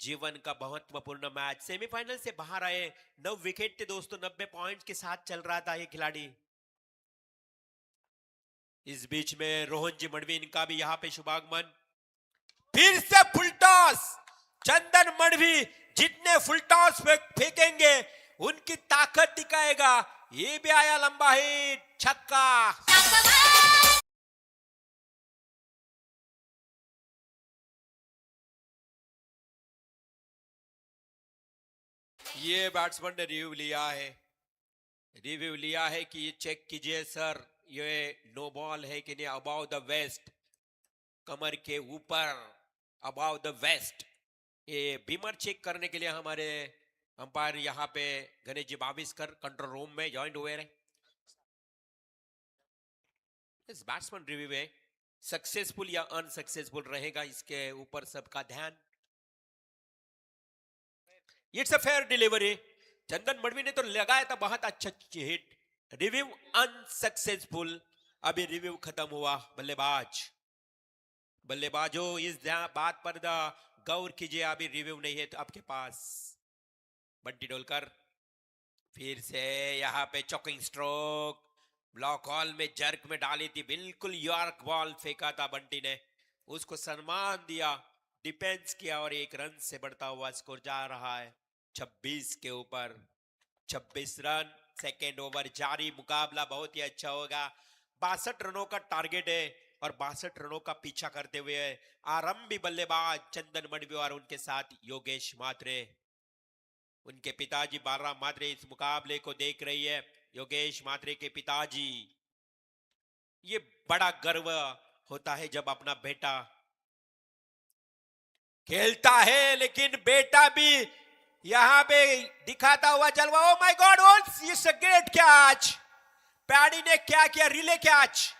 जीवन का महत्वपूर्ण मैच सेमीफाइनल से बाहर आए, 9 विकेट थे दोस्तों, 90 पॉइंट्स के साथ चल रहा था ये खिलाड़ी। इस बीच में रोहन जी मड़वी, इनका भी यहाँ पे शुभागमन। फिर से फुल टॉस। चंदन मड़वी जितने फुल टॉस फेंकेंगे उनकी ताकत दिखाएगा। ये भी आया लंबा हिट, छक्का। ये बैट्समैन ने रिव्यू लिया है कि ये चेक कीजिए सर, ये नो बॉल है कि नहीं, अबाउ द वेस्ट, कमर के ऊपर, अबाउ द वेस्ट। ये बीमर चेक करने के लिए हमारे अंपायर यहाँ पे गणेश जी बाविस्कर कंट्रोल रूम में ज्वाइन हुए रहे। इस बैट्समैन रिव्यू में सक्सेसफुल या अनसक्सेसफुल रहेगा, इसके ऊपर सबका ध्यान। It's a fair delivery. Chandan Madvi ने तो लगाया था बहुत अच्छा हिट। Review unsuccessful. अभी रिव्यू खत्म हुआ। बल्लेबाजों इस बात पर गौर कीजिए, अभी रिव्यू नहीं है तो आपके पास। बंटी डोलकर फिर से यहाँ पे चॉकिंग स्ट्रोक, ब्लॉक हॉल में जर्क में डाली थी, बिल्कुल यॉर्क बॉल फेंका था बंटी ने, उसको सम्मान दिया, डिफेंस किया और 1 रन से बढ़ता हुआ स्कोर जा रहा है 26 के ऊपर। 26 रन, सेकेंड ओवर जारी, मुकाबला बहुत ही अच्छा होगा। 62 रनों का टारगेट है और 62 रनों का पीछा करते हुए आरंभी बल्लेबाज चंदन मड़वी और उनके साथ योगेश मात्रे। उनके पिताजी बालराम मात्रे इस मुकाबले को देख रही है। योगेश मात्रे के पिताजी, ये बड़ा गर्व होता है जब अपना बेटा खेलता है, लेकिन बेटा भी यहां पे दिखाता हुआ जलवा। Oh my god, it's a great catch. Paddy ने क्या किया, relay catch.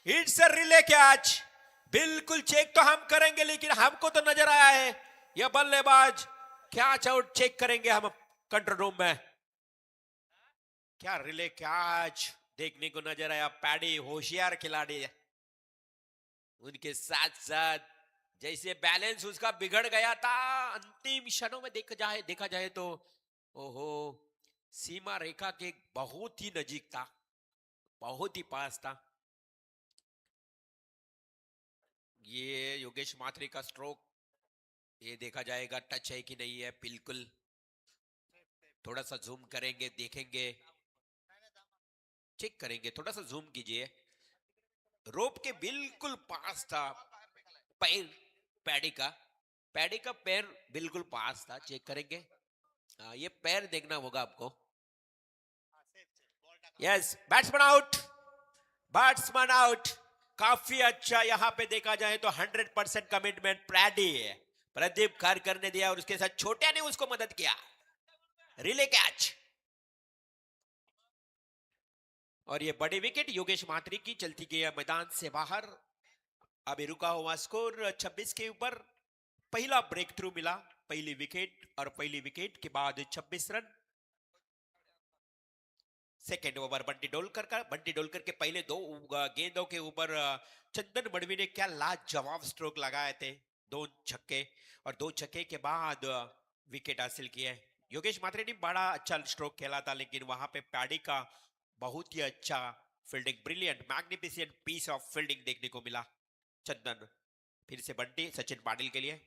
It's a relay catch. बिल्कुल चेक तो हम करेंगे, लेकिन हमको तो नजर आया है यह बल्लेबाज कैच आउट चेक करेंगे हम कंट्रोल रूम में। क्या रिले कैच देखने को नजर आया। पैडी होशियार खिलाड़ी है, उनके साथ साथ जैसे बैलेंस उसका बिगड़ गया था अंतिम क्षणों में देखा जाए तो ओहो, सीमा रेखा के बहुत ही नजीक था, बहुत ही पास था। ये योगेश मात्रे का स्ट्रोक, ये देखा जाएगा टच है कि नहीं है। बिल्कुल थोड़ा सा जूम करेंगे, देखेंगे, चेक करेंगे, थोड़ा सा जूम कीजिए। रोप के बिल्कुल पास था पैर, पैडी का पैर बिल्कुल पास था, चेक करेंगे। ये पैर देखना होगा आपको। Yes, batsman out, batsman out. काफी अच्छा यहाँ पे देखा जाए तो 100% कमिटमेंट प्रैडी है। प्रदीप खारकर ने दिया और उसके साथ छोटे ने उसको मदद किया। रिले कैच और ये बड़ी विकेट योगेश मात्री की चलती गई मैदान से बाहर। अभी रुका हुआ स्कोर 26 के ऊपर। पहला ब्रेक थ्रू मिला, पहली विकेट, और पहली विकेट के बाद 26 run. Second over Bunty Dolkar के पहले दो गेंदों के ऊपर चंदन मडवी ने क्या लाजवाब स्ट्रोक लगाए थे। दो छक्के और दो छक्के के बाद विकेट हासिल किए। योगेश मात्रे ने बड़ा अच्छा स्ट्रोक खेला था, लेकिन वहां पे पैडी का बहुत ही अच्छा fielding, brilliant magnificent piece of fielding देखने को मिला। चंदन फिर से बंटी सचिन पाटिल के लिए,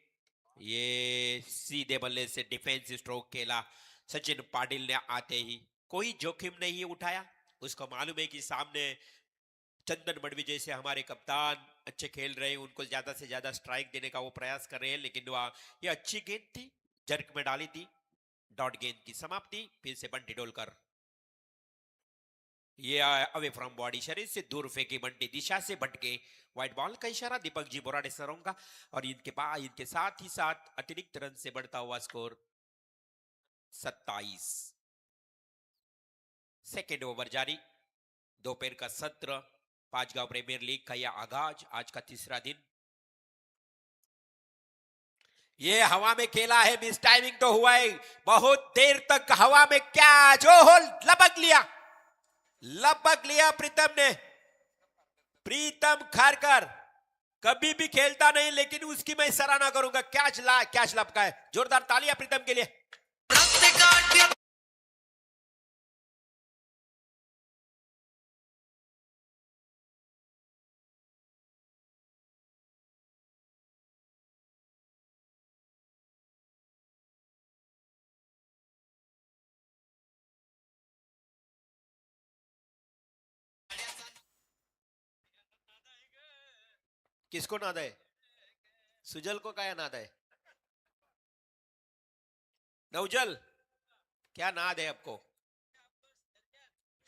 ये सीधे बल्ले से डिफेंस स्ट्रोक खेला सचिन पाटिल ने। आते ही कोई जोखिम नहीं उठाया, उसको मालूम है कि सामने चंदन मडवी जैसे हमारे कप्तान अच्छे खेल रहे हैं, उनको ज्यादा से ज्यादा स्ट्राइक देने का वो प्रयास कर रहे हैं। लेकिन ये अच्छी गेंद थी, जर्क में डाली थी, डॉट गेंद की समाप्ति। फिर से बंटी डोलकर, ये अवे फ्रॉम बॉडी, शरीर से दूर फेंकी बंटी, दिशा से भटके। व्हाइट बॉल का इशारा दीपक जी बोराडे सरों का। और इनके साथ ही साथ अतिरिक्त रन से बढ़ता हुआ स्कोर 27। सेकेंड ओवर जारी, दोपहर का सत्र, पांचगांव प्रीमियर लीग का यह आगाज, आज का तीसरा दिन। ये हवा में खेला है, मिस टाइमिंग तो हुआ है, बहुत देर तक हवा में कैच, ओहो लपक लिया प्रीतम ने। प्रीतम खारकर कभी भी खेलता नहीं, लेकिन उसकी मैं सराहना करूंगा, कैच लपका है। जोरदार तालियां प्रीतम के लिए। किसको नाद है? सुजल को क्या नाद है? नवजल, क्या नाद है आपको?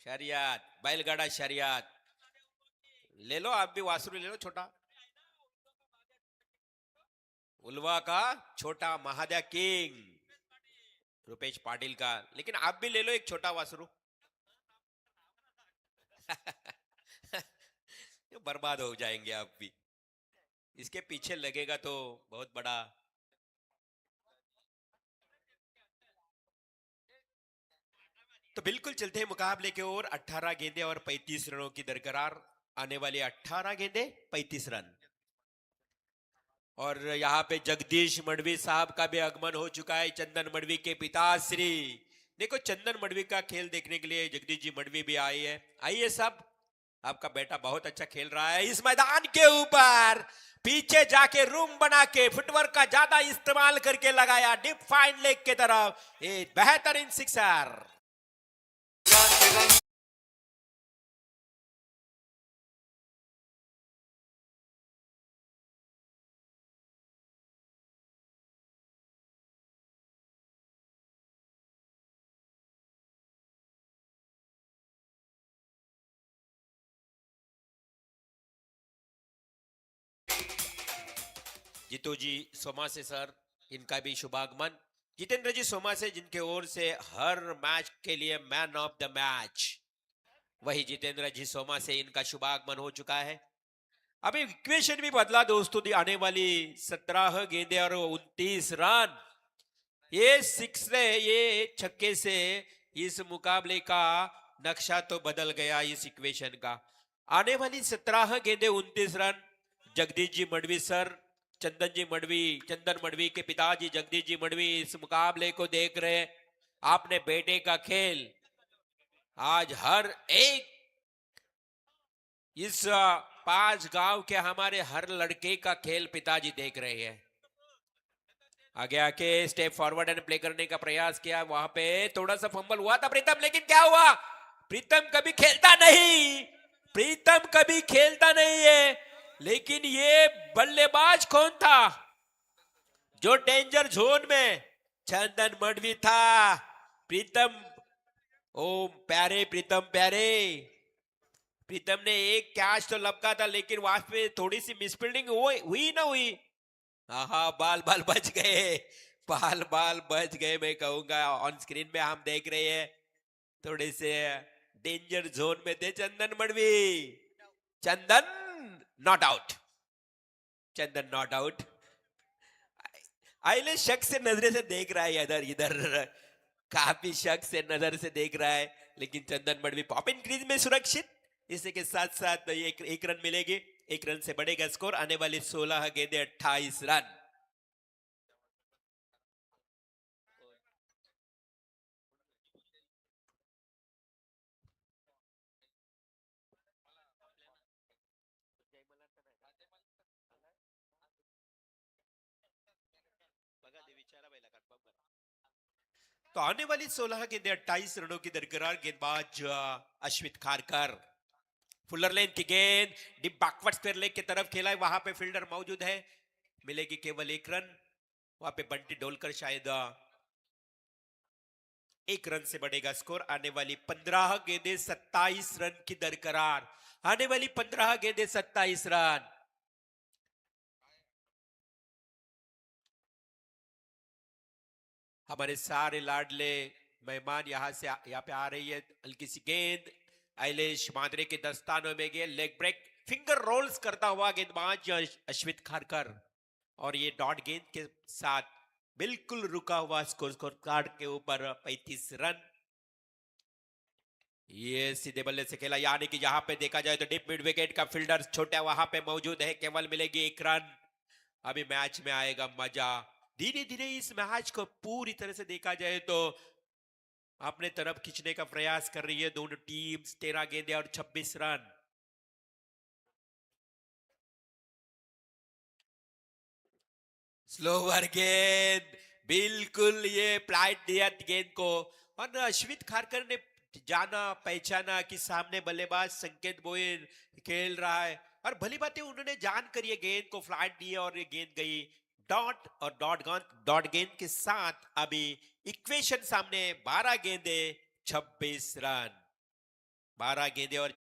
शरियात, बैलगाड़ा शरियात। ले लो आप भी, वासुरू ले लो छोटा, उलवा का छोटा महाद्या किंग रुपेश पाटिल का। लेकिन आप भी ले लो एक छोटा वासुरू। बर्बाद हो जाएंगे आप भी, इसके पीछे लगेगा तो बहुत बड़ा। तो बिल्कुल चलते हैं मुकाबले की ओर। 18 गेंदे और 35 रनों की दरकरार। आने वाले 18 गेंदे 35 रन। और यहाँ पे जगदीश मडवी साहब का भी आगमन हो चुका है, चंदन मडवी के पिताश्री। देखो चंदन मडवी का खेल देखने के लिए जगदीश जी मडवी भी आए हैं। आइए सब, आपका बेटा बहुत अच्छा खेल रहा है इस मैदान के ऊपर। पीछे जाके रूम बना के फुटवर्क का ज्यादा इस्तेमाल करके लगाया डीप फाइन लेग के तरफ, एक बेहतरीन सिक्सर। जीतू जी सोमा से सर, इनका भी शुभागमन। जितेंद्र जी सोमा से, जिनके ओर से हर मैच के लिए मैन ऑफ द मैच, वही जितेंद्र जी सोमा से इनका शुभागमन हो चुका है। अभी इक्वेशन भी बदला दोस्तों, आने वाली 17 गेंदे और 29 रन। ये सिक्स से, ये छक्के से इस मुकाबले का नक्शा तो बदल गया इस इक्वेशन का। आने वाली 17 गेंदे 29 रन। जगदीश जी मडवी सर, चंदन मडवी के पिताजी जगदीश जी मडवी इस मुकाबले को देख रहे। आपने बेटे का खेल आज हर एक इस 5 गांव के हमारे हर लड़के का खेल पिताजी देख रहे हैं। आगे आके स्टेप फॉरवर्ड एंड प्ले करने का प्रयास किया, वहां पे थोड़ा सा फंबल हुआ था प्रीतम, लेकिन क्या हुआ? प्रीतम कभी खेलता नहीं, प्रीतम कभी खेलता नहीं है। लेकिन ये बल्लेबाज कौन था जो डेंजर जोन में? चंदन मडवी था। प्रीतम, ओ प्यारे प्रीतम प्यारे, प्रीतम ने एक कैच तो लपका था, लेकिन वहां पे थोड़ी सी मिसफील्डिंग हुई ना हुई। हाँ, बाल बाल बच गए, बाल बाल बच गए, मैं कहूंगा। ऑन स्क्रीन में हम देख रहे हैं, थोड़े से डेंजर जोन में थे Chandan Madvi. Chandan not out, Chandan not out. आइले शक से नजरे से देख रहा है इधर इधर, काफी शक से नजर से देख रहा है, लेकिन चंदन मडवी पॉप इन क्रीज में सुरक्षित। इसी के साथ साथ एक रन मिलेगी, एक रन से बढ़ेगा स्कोर। आने वाली 16 गेंदे 28 रन। तो आने वाली 16 गेंदे 28 रनों की दरकिनार। गेंदबाज अश्वित खारकर, फुलर लेन की गेंद डीप बैकवर्ड स्क्वायर लेग की तरफ खेला है, वहां पे फील्डर मौजूद है, मिलेगी केवल एक रन। वहां पे बंटी डोलकर शायद एक रन से बढ़ेगा स्कोर। आने वाली 15 गेंदे 27 रन की दरकरार। आने वाली 15 गेंदे 27 रन। हमारे सारे लाडले मेहमान यहाँ पे आ रही है। हल्की सी गेंद आइलेश मादरे के दस्तानों में गेंद, लेग ब्रेक, फिंगर रोल्स करता हुआ गेंदबाज अश्वित खारकर, और ये डॉट गेंद के साथ बिल्कुल रुका हुआ स्कोर कार्ड के ऊपर 35 रन। ये सीधे बल्ले से खेला, यानी कि जहां पे देखा जाए तो डीप मिड विकेट का फील्डर छोटा वहां पे मौजूद है, केवल मिलेगी एक रन। अभी मैच में आएगा मजा। धीरे धीरे इस मैच को पूरी तरह से देखा जाए तो अपने तरफ खींचने का प्रयास कर रही है दोनों टीम्स। 13 गेंदे और 26 रन। स्लोवर गेंद, बिल्कुल ये फ्लाइट दिया गेंद को, और अश्वित खारकर ने जाना पहचाना कि सामने बल्लेबाज संकेत गोयल खेल रहा है, और भली बात है उन्होंने जानकर ये गेंद को फ्लाइट दी और ये गेंद गई डॉट, और डॉट गेंद के साथ अभी इक्वेशन सामने। 12 गेंदे 26 रन, 12 गेंदे और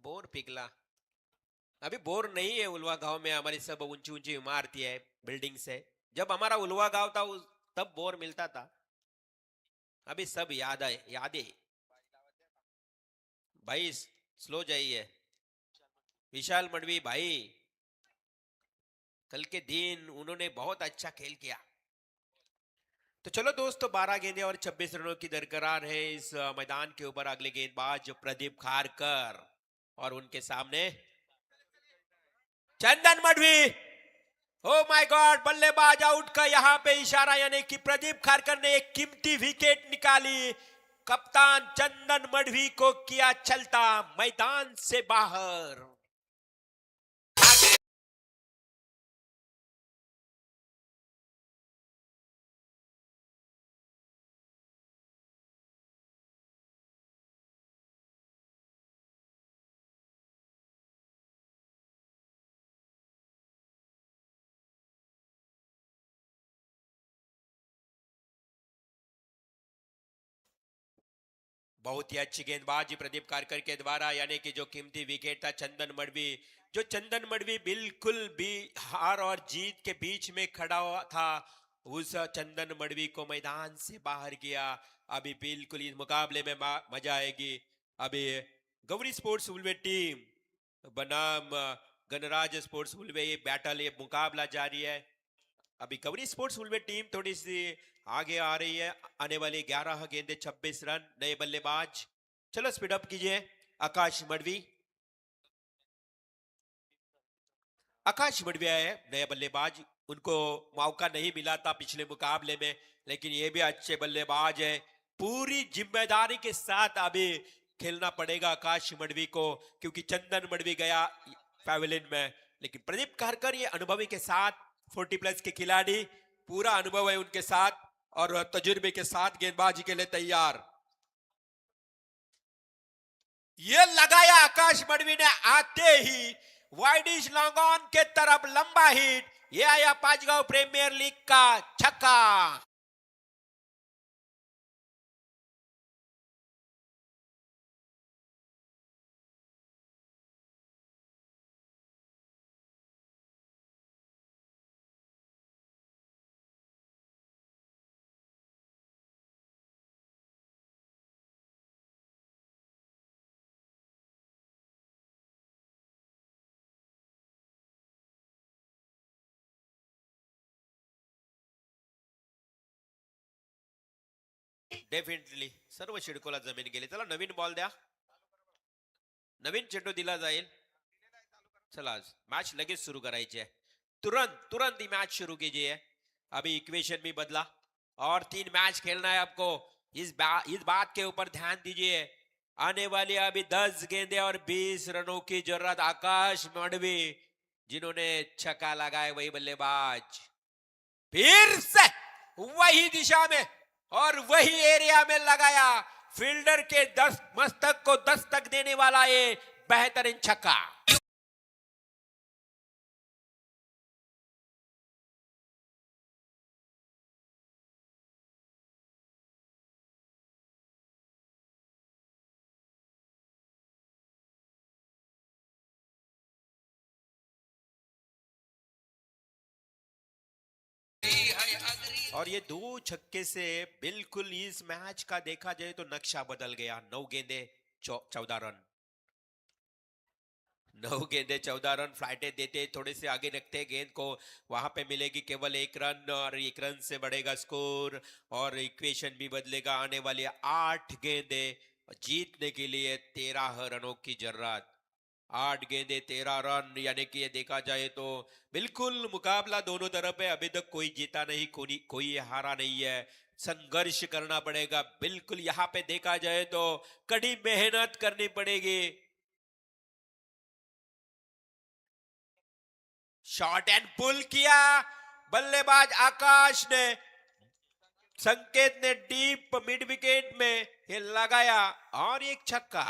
बोर पिघला। अभी बोर नहीं है उलवा गांव में, हमारी सब ऊंची ऊंची इमारतें है, बिल्डिंग्स है। जब हमारा उलवा गांव था तब बोर मिलता था। अभी सब यादें। भाई स्लो जाइए। विशाल मडवी भाई, कल के दिन उन्होंने बहुत अच्छा खेल किया। तो चलो दोस्तों, 12 गेंदे और 26 रनों की दरकरार है इस मैदान के ऊपर। अगले गेंदबाज प्रदीप खारकर, और उनके सामने चंदन मडवी। ओ माय गॉड, बल्लेबाज आउट का यहां पे इशारा, यानी कि प्रदीप खारकर ने एक कीमती विकेट निकाली। कप्तान चंदन मडवी को किया चलता मैदान से बाहर। बहुत ही अच्छी गेंदबाजी प्रदीप कारकर के द्वारा, यानी कि जो कीमती विकेट था चंदन मडवी, जो चंदन मडवी बिल्कुल भी हार और जीत के बीच में खड़ा हुआ था, उस चंदन मडवी को मैदान से बाहर किया। अभी बिल्कुल इस मुकाबले में मजा आएगी। अभी गौरी स्पोर्ट्स वुलवे टीम बनाम गणराज स्पोर्ट्स वुलवे, ये बैटल, ये मुकाबला जारी है। अभी गौरी स्पोर्ट्स वुलवे टीम थोड़ी सी आगे आ रही है। आने वाली 11 गेंदे 26 रन। नए बल्लेबाज, चलो स्पीड अप कीजिए। आकाश मडवी, आकाश मडवी है नए बल्लेबाज। उनको मौका नहीं मिला था पिछले मुकाबले में, लेकिन ये भी अच्छे बल्लेबाज है। पूरी जिम्मेदारी के साथ अभी खेलना पड़ेगा आकाश मडवी को, क्योंकि चंदन मडवी गया पैवेलियन में। लेकिन प्रदीप कारकर ये अनुभवी के साथ, 40+ के खिलाड़ी, पूरा अनुभव है उनके साथ और तजुर्बे के साथ गेंदबाजी के लिए तैयार। ये लगाया आकाश मडवी ने, आते ही वाइडिश लॉन्ग ऑन के तरफ लंबा हिट। ये आया पांचगांव प्रीमियर लीग का छक्का। डेफिनेटली सर्व शिडकोला जमीन गेली. चला नवीन बॉल द्या, नवीन चेंडू दिला जाईल. चला मैच लगेच शुरू करायची आहे. तुरंत तुरंत ही मैच शुरू कीजिए. अभी इक्वेशन भी बदला और 3 मैच खेलना है आपको. इस बात के ऊपर ध्यान दीजिए. आने वाली अभी 10 गेंदे और 20 रनों की जरूरत. आकाश मडवी जिन्होंने छक्का लगाया, वही बल्लेबाज फिर से वही दिशा में और वही एरिया में लगाया. फील्डर के मस्तक को दस्तक देने वाला ये बेहतरीन छक्का. और ये 2 छक्के से बिल्कुल इस मैच का देखा जाए तो नक्शा बदल गया. 9 गेंदे 14 रन. 9 गेंदे 14 रन. फ्लाइटें देते, थोड़े से आगे रखते गेंद को, वहां पे मिलेगी केवल 1 रन और 1 रन से बढ़ेगा स्कोर और इक्वेशन भी बदलेगा. आने वाली 8 गेंदे, जीतने के लिए 13 रनों की जरूरत. 8 गेंदे 13 रन, यानी कि ये देखा जाए तो बिल्कुल मुकाबला दोनों तरफ है. अभी तक कोई जीता नहीं, कोई हारा नहीं है. संघर्ष करना पड़ेगा. बिल्कुल यहाँ पे देखा जाए तो कड़ी मेहनत करनी पड़ेगी. शॉट एंड पुल किया बल्लेबाज आकाश ने. संकेत ने डीप मिड विकेट में ये लगाया और एक छक्का.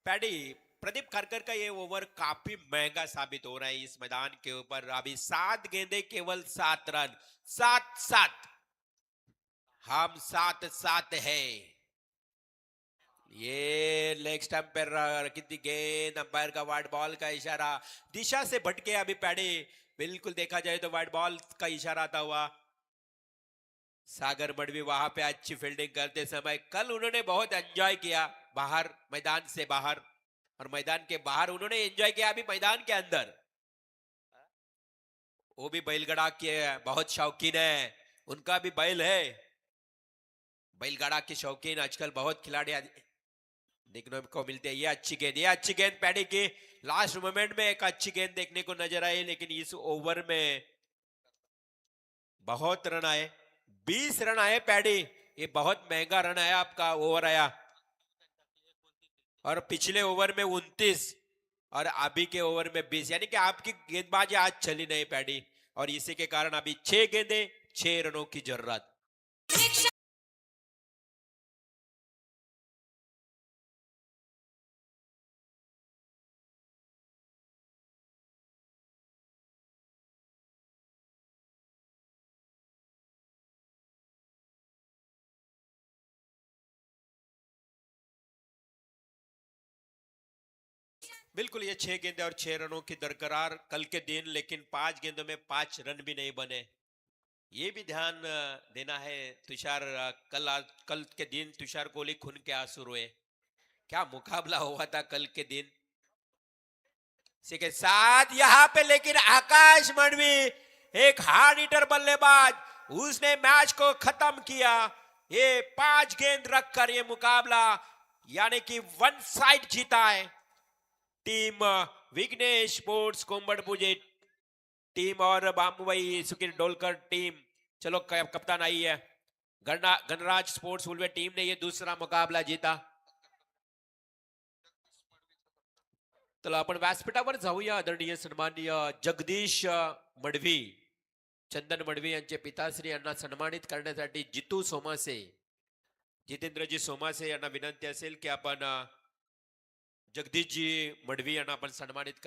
पैडी, प्रदीप खरकर का ये ओवर काफी महंगा साबित हो रहा है इस मैदान के ऊपर. अभी 7 गेंदे केवल 7 रन. 7-7, हम 7-7 है. ये लेग स्टंप पर कितनी गेंद, अंपायर का वाइड बॉल का इशारा. दिशा से भटके अभी पैडी. बिल्कुल देखा जाए तो वाइड बॉल का इशारा आता हुआ. सागर मडवी वहां पे अच्छी फील्डिंग करते समय कल उन्होंने बहुत एंजॉय किया बाहर, मैदान से बाहर, और मैदान के बाहर उन्होंने एंजॉय किया. अभी मैदान के अंदर वो भी बैलगाड़ा के बहुत शौकीन है. उनका भी बैल है. बैलगाड़ा के शौकीन आजकल बहुत खिलाड़ी देखने को मिलते हैं. ये अच्छी गेंद, ये अच्छी गेंद पैडी की. लास्ट मोमेंट में एक अच्छी गेंद देखने को नजर आई, लेकिन इस ओवर में बहुत रन आए. 20 रन आए पैडी. ये बहुत महंगा रन आया आपका ओवर आया. और पिछले ओवर में 29 और अभी के ओवर में 20, यानी कि आपकी गेंदबाजी आज चली नहीं पैडी. और इसी के कारण अभी 6 गेंदे 6 रनों की जरूरत. बिल्कुल ये 6 गेंदें और 6 रनों की दरकरार कल के दिन, लेकिन 5 गेंदों में 5 रन भी नहीं बने। ये भी ध्यान देना है। तुषार कल के दिन तुषार कोहली खून के आंसू रोए। क्या मुकाबला हुआ था कल के दिन। इसी के साथ यहाँ पे लेकिन आकाश मणवी एक हार्ड हिटर बल्लेबाज, उसने मैच को खत्म किया। ये 5 गेंद रखकर ये मुकाबला यानी कि वन साइड जीता है टीम विघ्नेश स्पोर्ट्स कोम्बडपुजे टीम और बामुवई सुकीर डोलकर टीम। चलो कप्तान आई है। गणराज स्पोर्ट्स उल्वे टीम ने ये दूसरा मुकाबला जीता। चला आपण व्यासपीठावर जाऊया. आदरणीय सन्माननीय जगदीश मडवी, चंदन मडवी यांचे पिताश्री यांना सन्मानित करण्यासाठी जितेंद्रजी सोमासे यांना विनंती असेल की आपण जगदीशजी मडवी यांना आपण सन्मानित